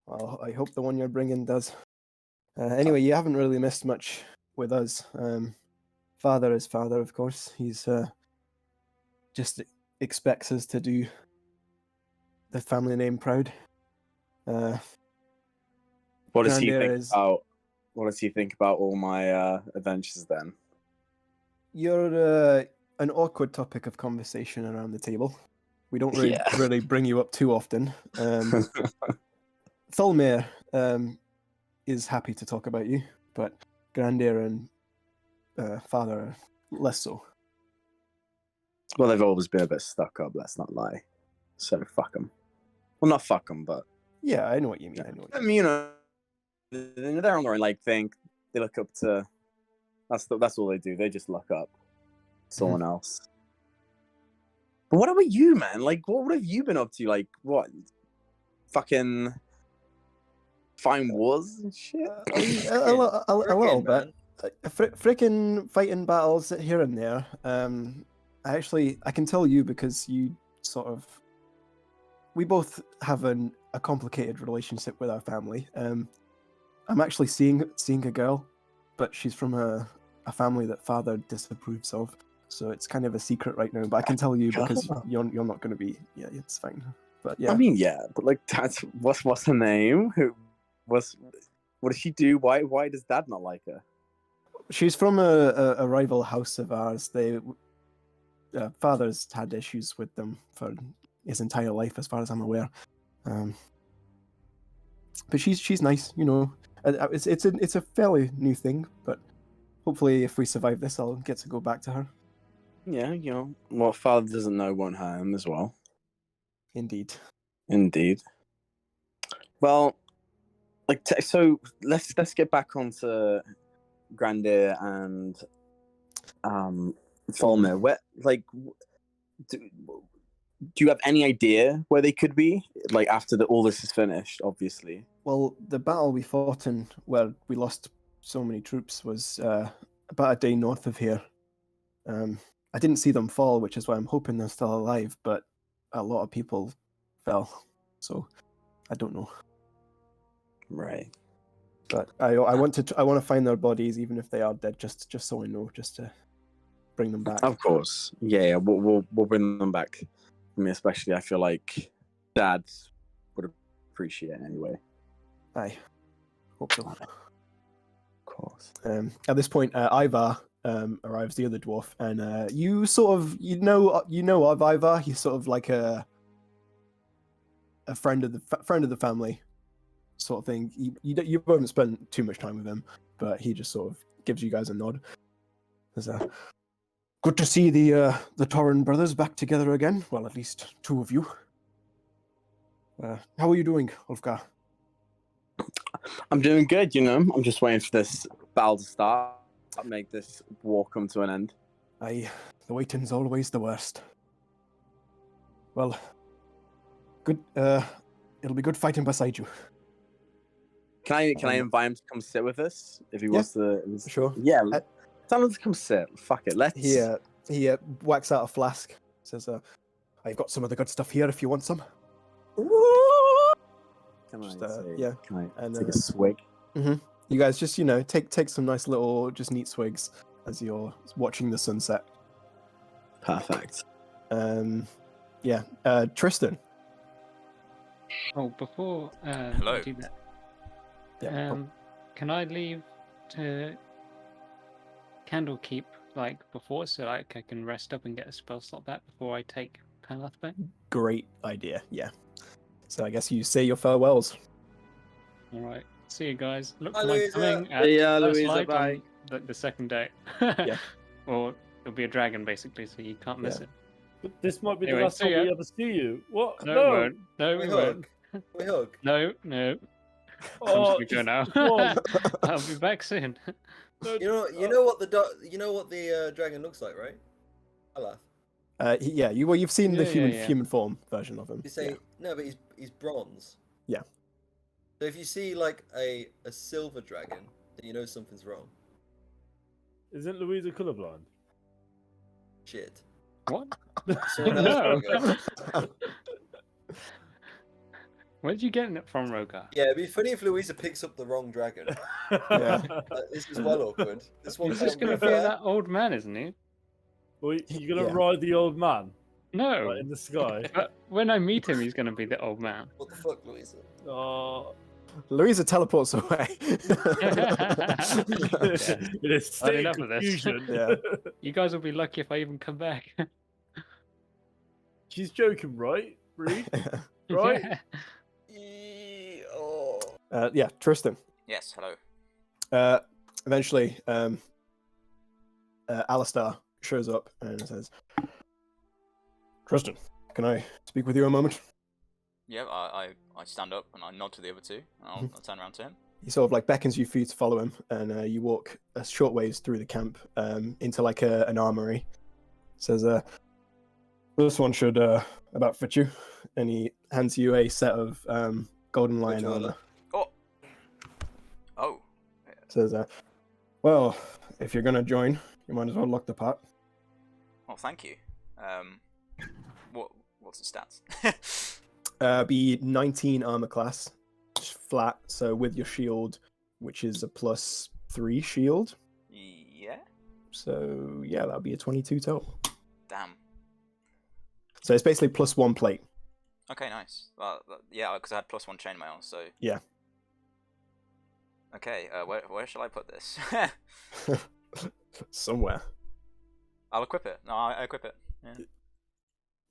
Well, I hope the one you're bringing does. Anyway, you haven't really missed much with us. Father is father, of course. He's just expects us to do the family name proud. What does he Grandir think is- about? What does he think about all my adventures then? You're an awkward topic of conversation around the table. We don't really, Yeah. really bring you up too often. Tholmir is happy to talk about you, but Grandir and Father are less so. Well, they've always been a bit stuck up. Let's not lie. So fuck them. Well, not fuck them, but Yeah, I know what you mean. I know. What I you mean, they're on their own like thing. They look up to. That's all they do. They just look up to someone else. But what about you, man? Like, what have you been up to? Like, what? Fucking find wars and shit. a little Frickin', bit. man. Freaking fighting battles here and there. I can tell you because you sort of. We both have a complicated relationship with our family. I'm actually seeing a girl, but she's from a family that Father disapproves of. So it's kind of a secret right now. But I can tell you because you're not going to be. Yeah, it's fine. But yeah. I mean, yeah, but like, that's what's her name? What does she do? Why does Dad not like her? She's from a rival house of ours. Father's had issues with them for his entire life, as far as I'm aware. But she's nice, It's a fairly new thing, but hopefully, if we survive this, I'll get to go back to her. Yeah, what Father doesn't know won't hurt him as well. Indeed. Well, so let's get back onto Grandir and Tholmir. Where, do you have any idea where they could be? Like after all this is finished, obviously. Well, the battle we fought in, where we lost so many troops, was about a day north of here. I didn't see them fall, which is why I'm hoping they're still alive. But a lot of people fell, so I don't know. Right. But I want to find their bodies, even if they are dead, just so I know, just to bring them back. Of course. Yeah. We'll bring them back. I mean, especially I feel like Dad would appreciate it anyway. Aye, hope so. Of course. At this point, Ivar arrives, the other dwarf, and you sort of you know of Ivar. He's sort of like a friend of the family, sort of thing. You haven't spent too much time with him, but he just sort of gives you guys a nod. There's good to see the Torren brothers back together again. Well, at least two of you. How are you doing, Ulfgar? I'm doing good, I'm just waiting for this battle to start. Make this war come to an end. Aye, the waiting's always the worst. Well, good. It'll be good fighting beside you. Can I invite him to come sit with us if he wants to? Sure. Yeah, tell him to come sit. Fuck it, let's. He whacks out a flask. Says, "I've got some of the good stuff here if you want some." Can Just, I? yeah. Can I And, take a swig? You guys just take some nice little just neat swigs. as you're watching the sunset. Perfect. Yeah. Tristan. Oh, before Hello. I do that, Yeah. can I leave to Candlekeep like before, so like I can rest up and get a spell slot back before I take Path back? Great idea. Yeah. So I guess you say your farewells. All right. See you guys. Look Bye, for my Louisa. coming at See ya, first Louisa, light bye. on the second day. Yeah. Or it'll be a dragon basically, so you can't miss Yeah. it. But this might be Anyway, the last see time we ya. ever see you. What? No, it No. won't. No, We it won't. hug. We hug. No. I'm Oh, just gonna just go now. one. I'll be back soon. No, You know what the dragon looks like, right? I laugh. Yeah. You've seen the Yeah. human form version of him. You say Yeah. no, but he's bronze. Yeah. So if you see like a silver dragon, then you know something's wrong. Isn't Louisa colorblind? Shit. What? Someone else No. Rogar. Where'd you get it from, Rogar? Yeah, it'd be funny if Louisa picks up the wrong dragon. Yeah. This is well awkward. This one He's just can't gonna be be fair. that old man, isn't he? Well, you're gonna Yeah. ride the old man No. in the sky. But when I meet him, he's gonna be the old man. What the fuck, Louisa? Oh, Louisa teleports away. it is state enough of this. confusion. Yeah. You guys will be lucky if I even come back. She's joking, right? Reed? Right? Oh. Yeah. Tristan. Yes, hello. Eventually, Alistair shows up and says, Tristan, can I speak with you a moment? Yeah, I stand up and I nod to the other two, and I'll turn around to him. He sort of like beckons you for you to follow him, and you walk a short ways through the camp into like an armory. Says, this one should about fit you. And he hands you a set of golden lion armor. Oh. Says, well, if you're going to join, you might as well look the part. Oh, thank you. What's the stats? Be 19 armor class, just flat, so with your shield, which is a +3 shield. Yeah. So, yeah, that'll be a 22 total. Damn. So it's basically +1 plate. Okay, nice. Well, yeah, because I had +1 chainmail, so. Yeah. Okay, where shall I put this? Somewhere. I'll equip it. No, I equip it. Yeah.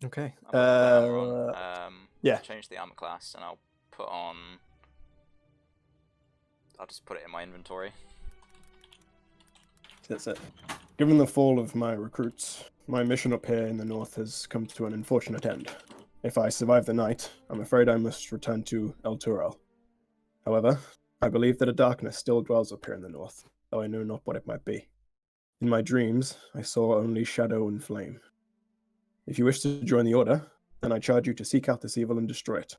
Okay. I'll put the armor on. Yeah. Change the armor class, and I'll put on. I'll just put it in my inventory. That's it. Given the fall of my recruits, my mission up here in the north has come to an unfortunate end. If I survive the night, I'm afraid I must return to El Turel. However, I believe that a darkness still dwells up here in the north, though I know not what it might be. In my dreams, I saw only shadow and flame. If you wish to join the Order, then I charge you to seek out this evil and destroy it.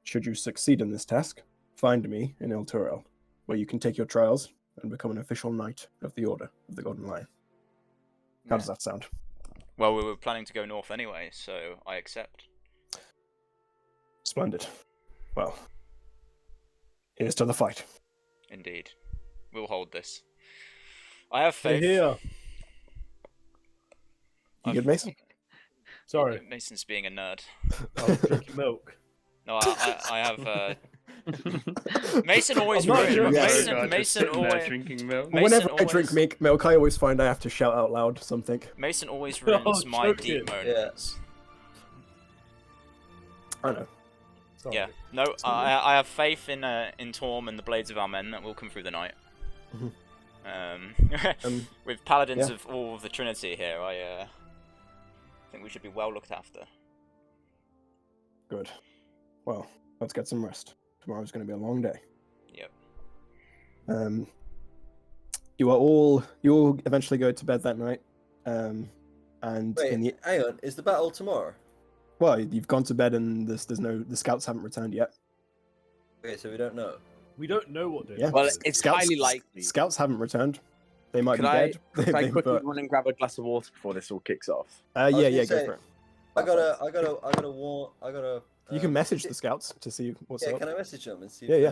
Should you succeed in this task, find me in El Turel, where you can take your trials and become an official knight of the Order of the Golden Lion. How does that sound? Well, we were planning to go north anyway, so I accept. Splendid. Well, here's to the fight. Indeed. We'll hold this. I have faith. Here. You good, Mason? Sorry, Mason's being a nerd. I was drinking milk. No, I have. Mason always I'm not ruins. sure. Yeah, Mason always. drinking milk. Mason Whenever I always- drink milk, I always find I have to shout out loud something. Mason always ruins my joking. deep moments. I know. Sorry. Yeah. No, I have faith in Torm and the blades of our men that will come through the night. Mhm. Um, with paladins yeah. of all of the Trinity here, I think we should be well looked after. Good. Well, let's get some rest. Tomorrow's going to be a long day. Yep. You'll eventually go to bed that night. And Wait, in the hang on. Is the battle tomorrow? well, you've gone to bed and the scouts haven't returned yet. Okay, so we don't know. We don't know what they're Yeah. Well, doing. it's Scouts, highly likely. Scouts haven't returned. They might Could be I, dead. could I quickly but, run and grab a glass of water before this all kicks off? was yeah, gonna go say, for it. I gotta warn. You can message the scouts to see what's Yeah, up. can I message them and see Yeah, if yeah.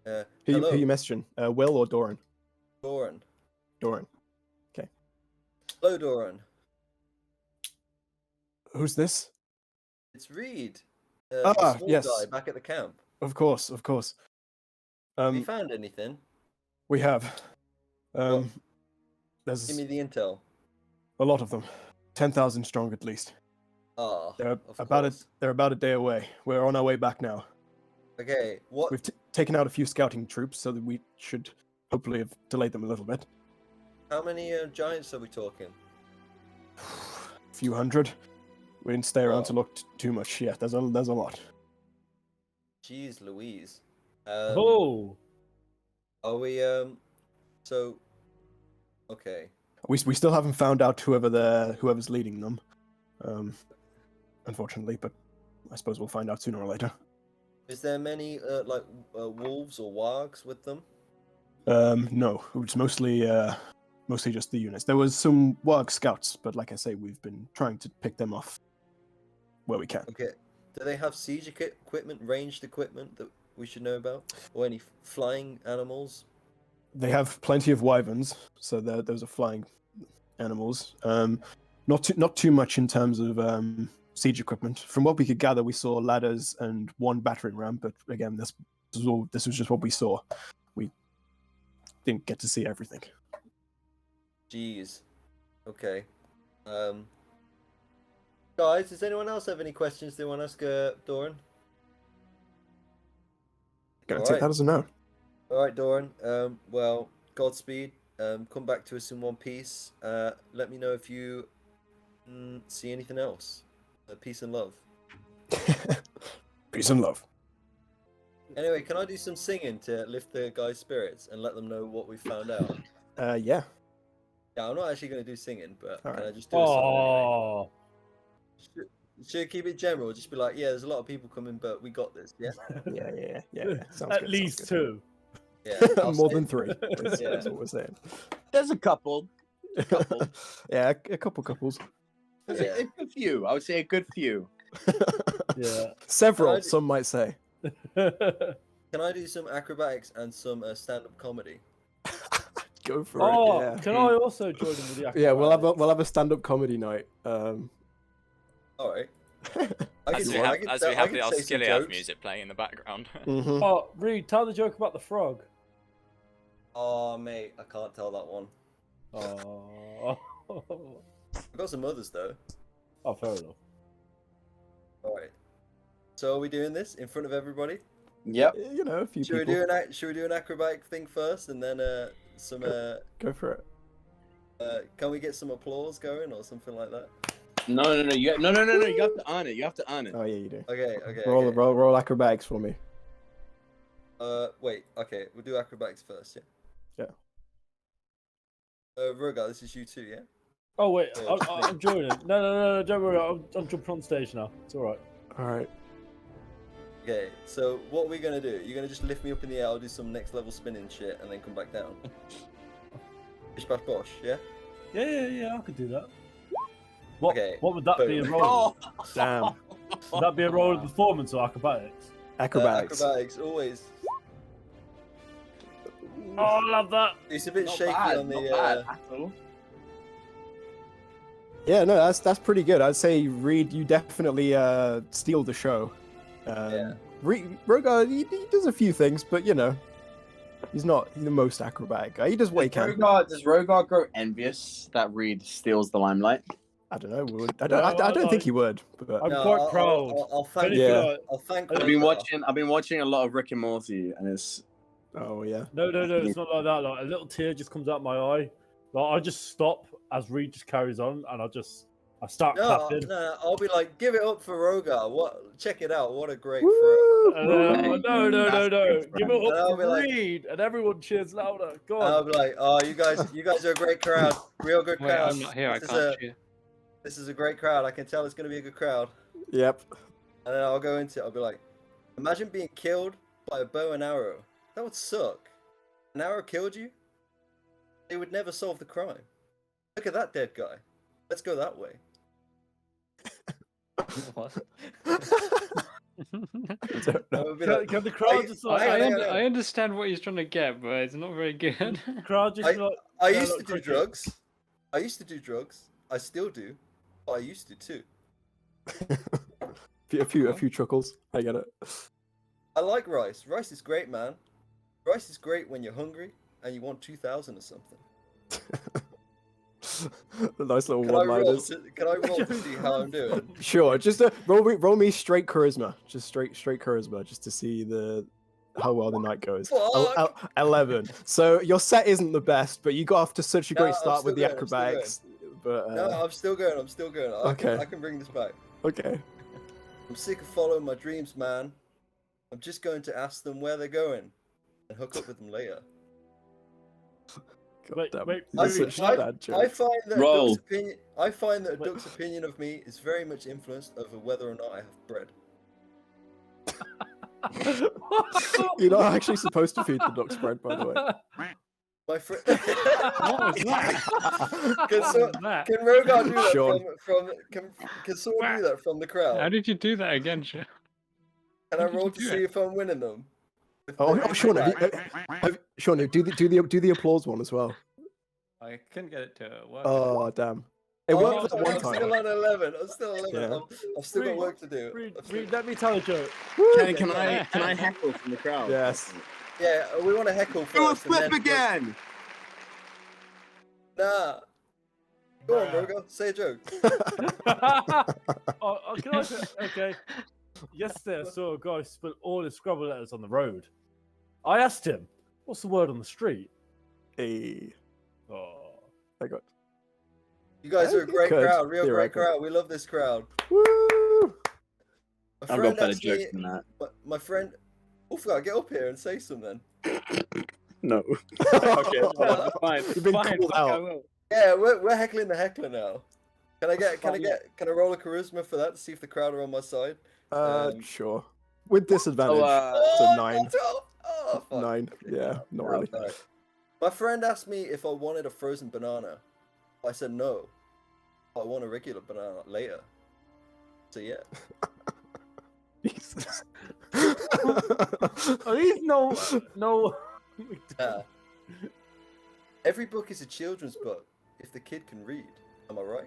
they're Who hello, you messaging? Will or Doran? Doran. Doran. Hello, Doran. Who's this? It's Reed. The small yes. guy back at the camp. Of course, of course. Have you found anything? We have. What? There's Give me the intel. a lot of them. 10,000 strong at least. Ah, They're of about course. they're about a day away. We're on our way back now. Okay, what? We've taken out a few scouting troops, so that we should hopefully have delayed them a little bit. How many giants are we talking? A few hundred. We didn't stay around Wow. to look too much. Yeah, there's a lot. Jeez, Louise. Oh, Are we So, okay. We still haven't found out whoever's leading them. Unfortunately, but I suppose we'll find out sooner or later. Is there many wolves or wargs with them? No, it's mostly just the units. There was some warg scouts, but like I say, we've been trying to pick them off where we can. Okay. Do they have siege equipment, ranged equipment that we should know about, or any flying animals? They have plenty of wyverns, so those are flying animals. Not too much in terms of siege equipment. From what we could gather, we saw ladders and one battering ram, but again, this was just what we saw. We didn't get to see everything. Jeez. Okay. Guys, does anyone else have any questions they want to ask Doran? Gonna All take right. that as a no. All right, Doran. Well, Godspeed. Come back to us in one piece. Let me know if you see anything else. Peace and love. Peace and love. Anyway, can I do some singing to lift the guys' spirits and let them know what we found out? Yeah. Yeah, I'm not actually going to do singing, but All can I right. just do a song anyway? oh, Should keep it general. Just be like, yeah, there's a lot of people coming, but we got this. Yeah, Yeah. Sounds at good, least sounds good. 2. yeah. I'll More say- than 3. That's, Yeah. that's what we're saying. There's a couple. Couple. Yeah, a couple couples. There's Yeah. a good few. I would say a good few. Yeah. Several, Alrighty. some might say. Can I do some acrobatics and some stand-up comedy? Go for Oh, it. Yeah. can I also join them with the Yeah, we'll have acrobatics? a stand-up comedy night. All right. As we have the Osciliath music playing in the background. Mhm. Oh, Reed, tell the joke about the frog. Oh, mate, I can't tell that one. Oh, I've got some others though. oh, fair enough. All right. So are we doing this in front of everybody? Yep. You know, a few Should people. we do an acrobatic thing first, and then some Go for it. can we get some applause going or something like that? No. You You have to earn it. You have to earn it. Oh yeah, you do. Okay. Roll, okay. roll acrobatics for me. Wait. Okay, we'll do acrobatics first. Yeah. Yeah. Rogar, this is you too, yeah. Oh wait, Yeah. I'm joining. No, don't worry. I'm jumping on stage now. It's all right. All right. Okay. So what are we gonna do? You're gonna just lift me up in the air. I'll do some next level spinning shit, and then come back down. Bish bash bosh, yeah. Yeah, I could do that. What? Okay, What would that be? A boom. role? Damn. Would that be a role of performance or acrobatics? Acrobatics. Acrobatics always. Oh, I love that. It's a bit Not shaky bad, on not the. bad at all. Yeah, no, that's pretty good. I'd say Reed, you definitely steal the show. Yeah. Rogar, he does a few things, but you know, he's not the most acrobatic guy. He does what he can. Does Rogar grow envious that Reed steals the limelight? I don't know. I No, don't think he would. But I'm quite proud. I'll thank. Yeah. I'll thank. I've been Rogar. watching a lot of Rick and Morty, and it's oh yeah. No, it's not like that. Like a little tear just comes out my eye. Like I just stop as Reed just carries on, and I start clapping. No, I'll be like, give it up for Rogar. What? Check it out. What a great throw. Woo! And then, no. That's good, Give it And I'll up be for like- Reed, and everyone cheers louder. Go And I'll on. be like, oh, you guys are a great crowd. Real good Wait, crowd. I'm not here. I This is can't a- cheer. This is a great crowd. I can tell it's going to be a good crowd. Yep. And then I'll go into it. I'll be like, imagine being killed by a bow and arrow. That would suck. An arrow killed you? They would never solve the crime. Look at that dead guy. Let's go that way. What? I don't know. I would be like, Can the crowd just like I- I understand what he's trying to get, but it's not very good. crowd just like I yeah, used to look, do cricket. drugs. I used to do drugs. I still do. But I used to too. a few chuckles. I get it. I like rice. Rice is great, man. Rice is great when you're hungry and you want 2,000 or something. The nice little Can I roll? one-liners. Can I roll to see how I'm doing? Sure, just roll me straight charisma. Just straight charisma, just to see how well the night goes. Fuck! 11. So your set isn't the best, but you got off to such a No, great I'm start with the still going, I'm still acrobatics. But No, I'm still going. I'm still going. Okay. I can bring this back. okay. I'm sick of following my dreams, man. I'm just going to ask them where they're going and hook up with them later. God Wait, damn. wait, That's wait. such a bad joke. I find that Roll. a duck's opinion of me is very much influenced over whether or not I have bread. You're not actually supposed to feed the duck spread, by the way. My friend. What was that? Can, What so, was that? can Rogar do that Sean. can someone do that from the crowd? How did you do that again, Sean? Can I did you roll to do see it? if I'm winning them? Oh, Sean, Sean, do the applause one as well. I couldn't get it to work. Oh, damn. It Oh, worked I'm that one still time. on 11. I'm still 11. Yeah. I've still got work to do. Reed, let me tell a joke. Can I heckle from the crowd? Yes. Yeah, we want to heckle first. Do a and flip then- again. Nah. Go on, Rogar. Say a joke. Can I say, okay. Yesterday I saw a guy spill all his Scrabble letters on the road. I asked him, what's the word on the street? Hey, Oh. I got. You guys are a You great could, crowd. Real great theoretically. crowd. We love this crowd. Woo! My I've got friend better asked me- jokes than that. My friend. Oh, fuck, get up here and say something. No. Okay, fine. You've been Fine, called fuck, I out. will. Yeah, we're heckling the heckler now. Can I roll a charisma for that to see if the crowd are on my side? Sure. With disadvantage. Oh, 9. not 12. Oh, fuck. 9. Yeah, not really. Alright. My friend asked me if I wanted a frozen banana. I said no. I want a regular banana later. So yeah. Jesus. Are these no? Yeah. Every book is a children's book if the kid can read. Am I right?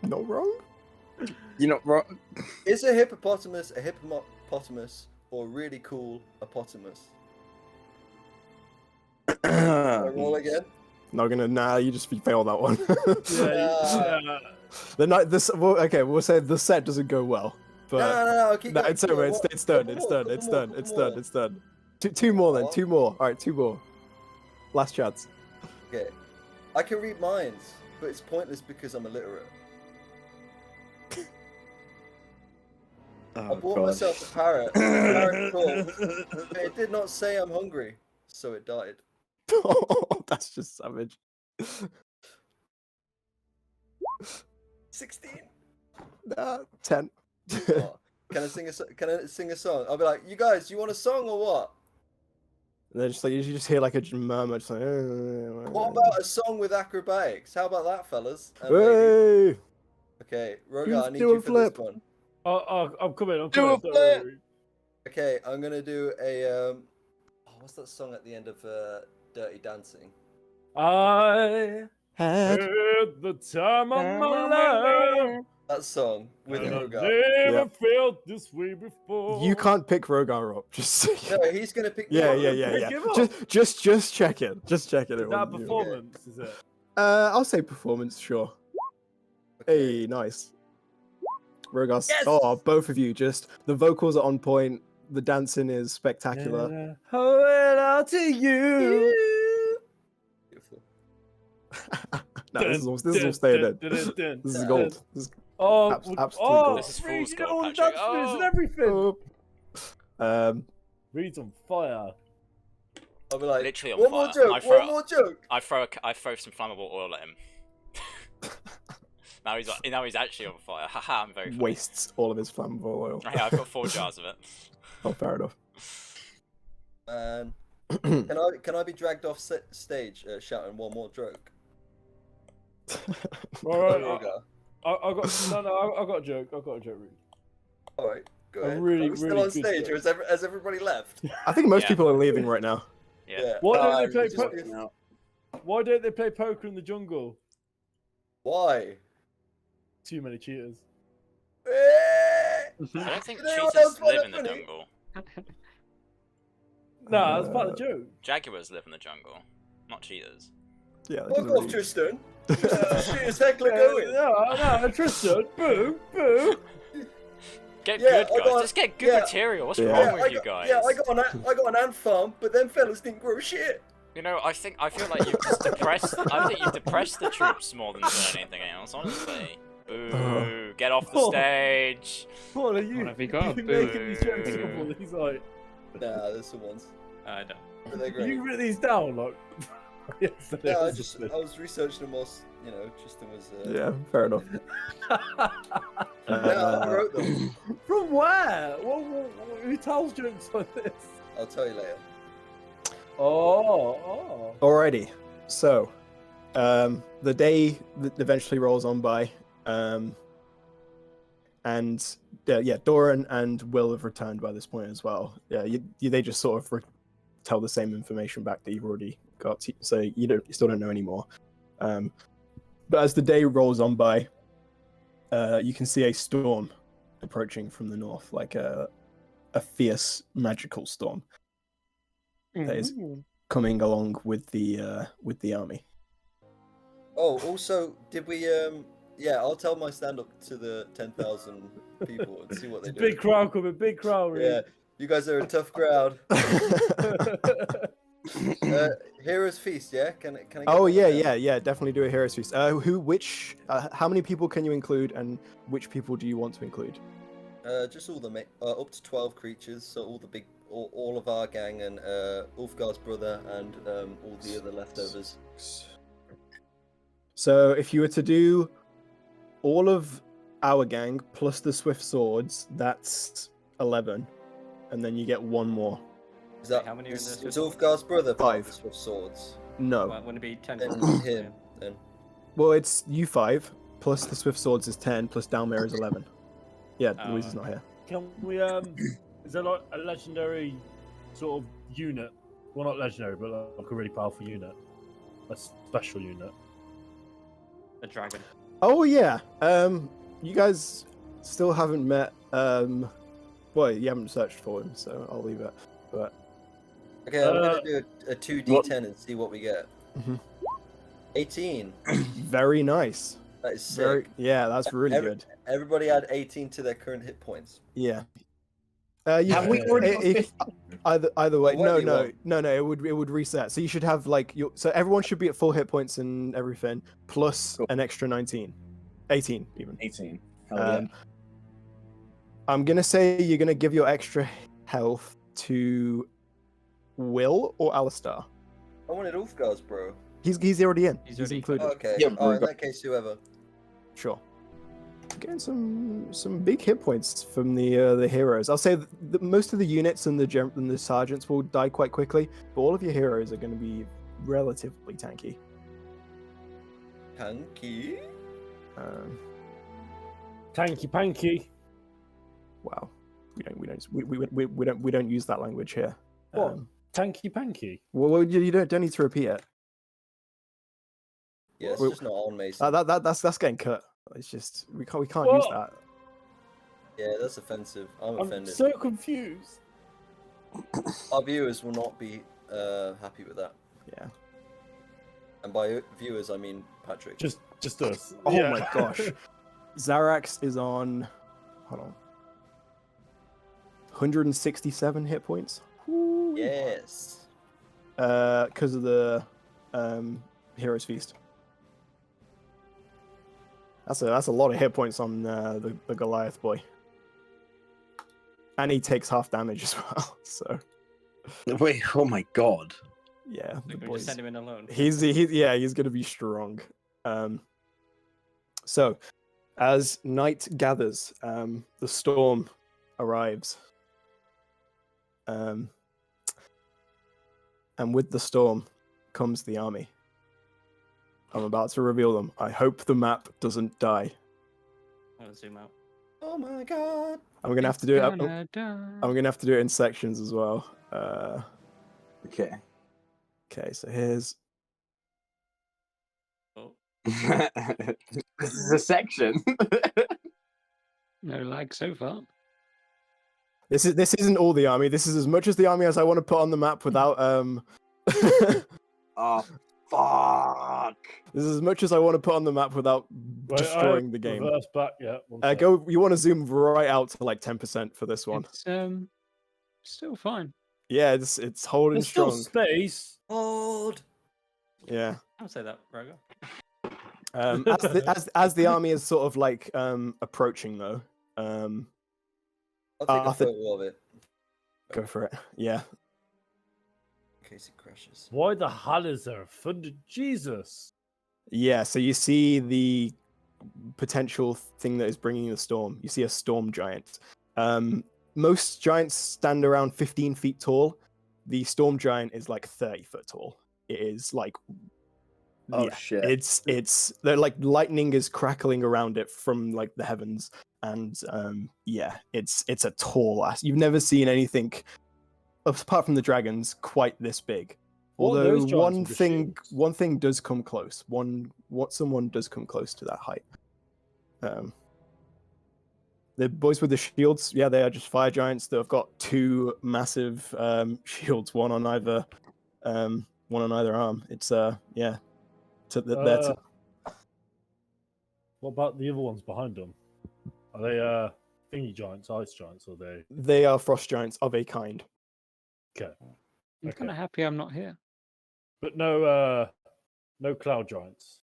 Not wrong? You know, Is a hippopotamus or really cool hippopotamus? Can I roll again? Not gonna. Nah, you just failed that one. Yeah. The night. Okay, we'll say the set doesn't go well. But No, keep no, going, it's keep over. going. It's done. Couple It's more, done. couple It's more, done. couple It's more. done. It's done. Two more then. What? 2 more. All right, 2 more. Last chance. Okay. I can read minds, but it's pointless because I'm illiterate. I bought myself a parrot. The parrot talked, but it did not say I'm hungry, so it died. That's just savage. 16. 10. Oh, can I sing a song? I'll be like, you guys, you want a song or what? And then just like you just hear like a murmur, just like. What about a song with acrobatics? How about that, fellas? And ladies? Hey! Okay, Rogar, I need do you a for flip. this one. I'm coming. I'm Do coming. a don't flip. worry. Okay, I'm gonna do a what's that song at the end of Dirty Dancing? I Had had the time of my life. That song with And I've Rogar. never Yep. felt this way before. you can't pick Rogar up. Just so you- No, he's gonna pick. yeah, me up. yeah. Pick him up. Just check it. Just check it. Is it that wasn't you. performance? Is it? I'll say performance, sure. Okay. Hey, nice. Rogar. Yes! Oh, both of you. Just the vocals are on point. The dancing is spectacular. Hold it out to you. Beautiful. No, this is all staying in. This is gold. This is Oh, absolutely oh, gold. This is Reed, fool's you gold, know all the Patrick. dance moves and Oh. everything. Oh. Reed's on fire. I'll be like, Literally on one fire. more joke, one more joke. I throw some flammable oil at him. now he's actually on fire. Haha, I'm very funny. Wastes all of his flammable oil. Yeah, I've got 4 jars of it. Oh, fair enough. Man, can I be dragged off stage shouting one more joke? All right, Rogar. I got a joke. Reed. All right, go A ahead. really, Are we still really on good stage, joke. or has everybody left? I think most Yeah. people are leaving right now. Yeah. What Ah, did they just- play? Why don't they play poker in the jungle? Why? Too many cheaters. I don't think Did anyone else cheetahs find live that in the funny? jungle. No, that's part of the joke. Jaguars live in the jungle, not cheetahs. Yeah. that Fuck doesn't off, really- Tristan. Shit is heckler going. No, Tristan. Boo, boo. Get Yeah, good, I guys. got- Let's get good yeah. material. What's Yeah. wrong with you guys? I got an ant farm, but them fellas didn't grow shit. You know, I feel like you've just depressed. I think you've depressed the troops more than anything else. Honestly. Boo! Get off the stage. What are you? What have you got? You Boo. making these jokes simple. He's like, Nah, there's some ones. I don't. But they're great. you write these down, like. Yesterday. Yeah, I was researching them whilst, Tristan was. Yeah, fair enough. Yeah, I wrote them. From where? Who tells jokes like this? I'll tell you later. Oh. Alrighty, so the day eventually rolls on by, and yeah, Doran and Will have returned by this point as well. Yeah, they just sort of tell the same information back that you've already got, so you still don't know anymore. But as the day rolls on by, you can see a storm approaching from the north, like a fierce magical storm that is coming along with the army. Oh, also, did we? Yeah, I'll tell my stand-up to the 10,000 people and see what they do. Big crowd coming, big crowd. Really. Yeah, you guys are a tough crowd. Heroes Feast, yeah? Can I get Oh that yeah, down? definitely do a heroes feast. How many people can you include, and which people do you want to include? Just all the up to 12 creatures, so all the big, all of our gang, and Ulfgar's brother, and all the other leftovers. So if you were to do all of our gang plus the swift swords, that's 11, and then you get one more. Is that How many are in this? is Ulfgar's brother part of 5. the Swift Swords? No. Well, wouldn't it be 10? Then for him, then. Well, it's you 5 plus the swift swords is 10 plus Dalmir is 11. Yeah, Oh, Louise is not here. Can we? Is there like a legendary sort of unit? Well, not legendary, but like a really powerful unit, a special unit. A dragon. Oh yeah. You guys still haven't met. Well, you haven't searched for him, so I'll leave it. But Okay, I'm gonna do a 2d10 and see what we get. Mhm. 18. very nice. That is sick. Yeah, that's really good. Everybody add 18 to their current hit points. Yeah. Have we already got if, either way, What no, do you want? no. It would reset. So you should have like so everyone should be at full hit points and everything, plus Cool. an extra 19, 18 even. 18. Hell Um, I'm gonna say you're gonna give your extra health to Will or Alistair. I wanted Ulfgar's, bro. He's already in. He's He's already- included. Oh, okay. Yeah, Alright, in bro. that case, whoever. Sure. Getting some big hit points from the heroes. I'll say that most of the units and the sergeants will die quite quickly, but all of your heroes are going to be relatively tanky. Tanky? Um, Tanky panky. wow, we don't use that language here. What? Tanky panky. Well, you don't need to repeat it. Yeah, it's Well, just not on Mason. That's getting cut. It's just we can't use What? that. Yeah, that's offensive. I'm I'm offended. so confused. Our viewers will not be happy with that. Yeah. And by viewers, I mean Patrick. Just us. Oh Yeah. my gosh. Zarax is on. Hold on. 167 hit points. Woo. Yes. Because of the Heroes Feast. That's a lot of hit points on the Goliath boy. And he takes half damage as well. So Wait, oh my god. yeah, the Like, we just boys. send him in alone. He's gonna be strong. So as night gathers, the storm arrives. And with the storm comes the army. I'm about to reveal them. I hope the map doesn't die. I'll zoom out. Oh my god. I'm gonna have to do it. I'm Gonna die. gonna have to do it in sections as well. Okay. Okay, so here's This is a section. No lag so far. This isn't all the army. This is as much as the army as I want to put on the map without Oh, fuck. This is as much as I want to put on the map without destroying the game. Reverse back, yeah. one sec. Go. You want to zoom right out to like 10% for this one. It's still fine. Yeah, it's holding There's still strong. space. Hold. Yeah. I would say that, Roger. As the army is sort of like approaching though, I'll take a Arthur- photo of it go for it. Yeah. in case it crashes. Why the hell is there a thunder? Jesus. Yeah, so you see the potential thing that is bringing the storm. You see a storm giant. Most giants stand around 15 feet tall. The storm giant is like 30 foot tall. It is like, Oh, shit. it's they're like lightning is crackling around it from like the heavens, and yeah, it's a tall ass. You've never seen anything apart from the dragons quite this big. What are Although those giants with the shields? one thing does come close. Someone does come close to that height. The boys with the shields, yeah, they are just fire giants that have got two massive shields, one on either arm. It's yeah. What about the other ones behind them? Are they thingy giants, ice giants, or they? They are frost giants of a kind. Okay. I'm Okay. kind of happy I'm not here. But no cloud giants.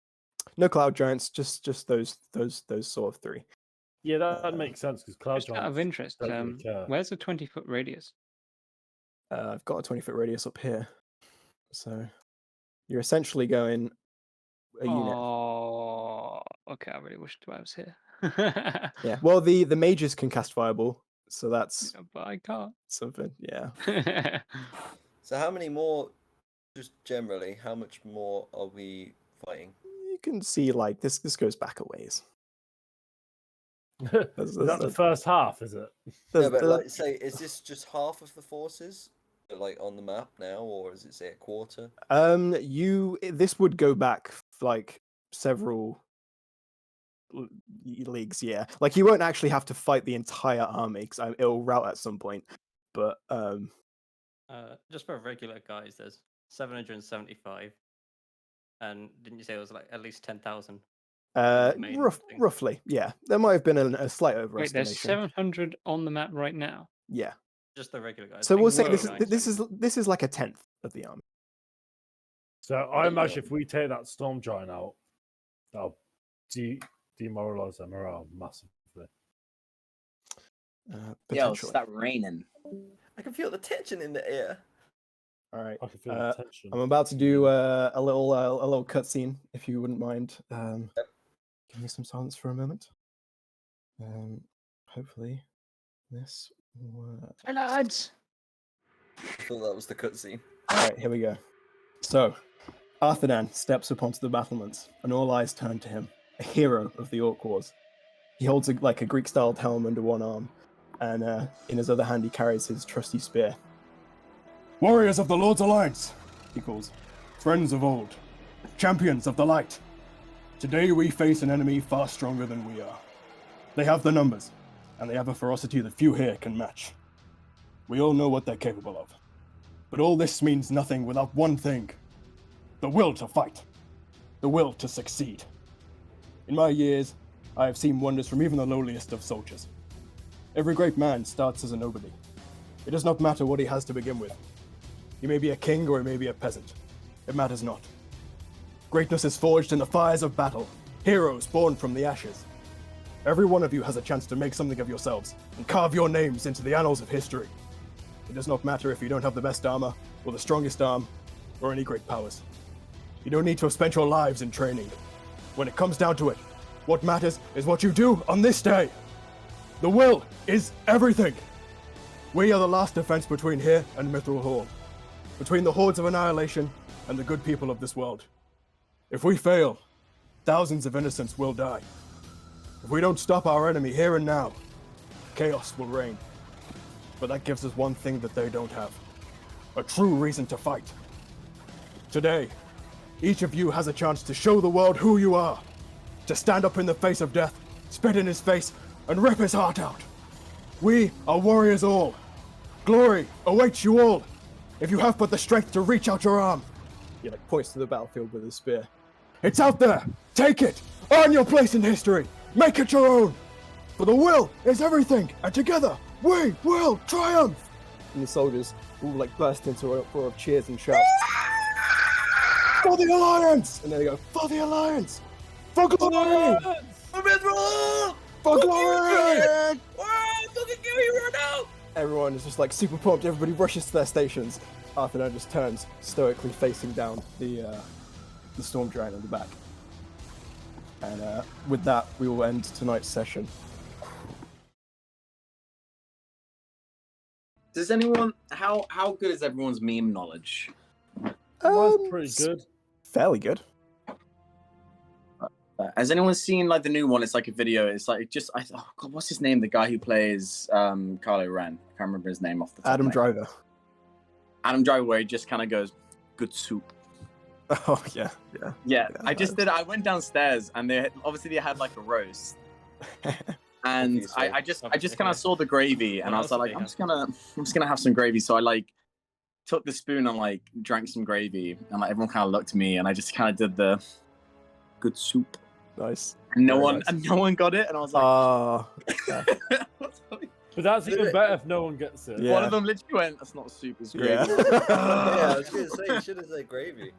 No cloud giants, just those sort of three. Yeah, that makes sense because cloud Just giants. out of interest, don't really care. where's the 20-foot radius? I've got a 20-foot radius up here, so you're essentially going a unit. Oh, okay. I really wish I was here. Yeah. Well, the mages can cast fireball, so that's But I can't. something. Yeah. So how many more? Just generally, how much more are we fighting? You can see like this goes back a ways. Is that the first half? Is it? Yeah, but like, say, is this just half of the forces, like on the map now, or is it say a quarter? This would go back like several leagues. Yeah, like you won't actually have to fight the entire army because it'll rout at some point. But Just for regular guys, there's 775. And didn't you say it was like at least 10,000? main thing. roughly, yeah. There might have been a slight Wait, there's overestimation. 700 on the map right now. Yeah. Just the regular guys. So I we'll think say it's this 970. this is like a tenth of the army. So I imagine if we take that storm giant out, that'll demoralize their morale massively. Yo, Potentially. start raining. I can feel the tension in the air. All right. I can feel the tension. I'm about to do a little cutscene, if you wouldn't mind. Give me some silence for a moment. Hopefully, this works. Hey, lads! I thought that was the cutscene. All right, here we go. So, Arthurdan steps up onto the battlements, and all eyes turn to him, a hero of the Orc Wars. He holds a Greek-styled helm under one arm, and in his other hand he carries his trusty spear. Warriors of the Lord's Alliance, he calls. Friends of old. Champions of the light. Today we face an enemy far stronger than we are. They have the numbers, and they have a ferocity that few here can match. We all know what they're capable of. But all this means nothing without one thing. The will to fight. The will to succeed. In my years, I have seen wonders from even the lowliest of soldiers. Every great man starts as a nobody. It does not matter what he has to begin with. He may be a king or he may be a peasant. It matters not. Greatness is forged in the fires of battle. Heroes born from the ashes. Every one of you has a chance to make something of yourselves and carve your names into the annals of history. It does not matter if you don't have the best armor, or the strongest arm, or any great powers. You don't need to have spent your lives in training. When it comes down to it, what matters is what you do on this day. The will is everything. We are the last defense between here and Mithril Hall, between the hordes of annihilation and the good people of this world. If we fail, thousands of innocents will die. If we don't stop our enemy here and now, chaos will reign. But that gives us one thing that they don't have. A true reason to fight. Today, each of you has a chance to show the world who you are. To stand up in the face of death, spit in his face, and rip his heart out. We are warriors all. Glory awaits you all, if you have but the strength to reach out your arm. He like points to the battlefield with his spear. It's out there. Take it. Earn your place in history. Make it your own. For the will is everything, and together we will triumph. And the soldiers all like burst into an uproar of cheers and shouts. For the Alliance! And then they go, for the Alliance! For glory! For Mithril! For glory! Fucking give me right now! Everyone is just like super pumped. Everybody rushes to their stations. Arthur now just turns stoically facing down the storm giant at the back. And with that, we will end tonight's session. Does anyone? How good is everyone's meme knowledge? Mine's pretty good. Fairly good. Has anyone seen like the new one? It's like a video. It's like oh God, what's his name? The guy who plays Kylo Ren. I can't remember his name off the top. Adam of my head. Driver. Adam Driver, where he just kind of goes, "Good soup." Oh yeah. I went downstairs and they had like a roast, and I just kind of saw the gravy and I was like, I'm just gonna have some gravy. So I like took the spoon and like drank some gravy, and like everyone kind of looked at me, and I just kind of did the good soup. Nice. And no one got it, and I was like, But that's even better if no one gets it. Yeah. One of them literally went, "That's not soup, it's gravy." Yeah. Yeah, I was gonna say, you should have said gravy.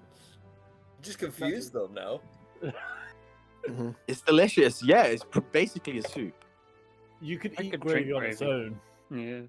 Just confused them now. Mm-hmm. It's delicious. Yeah, it's basically a soup. You could I eat could gravy drink on its gravy. own. Yeah.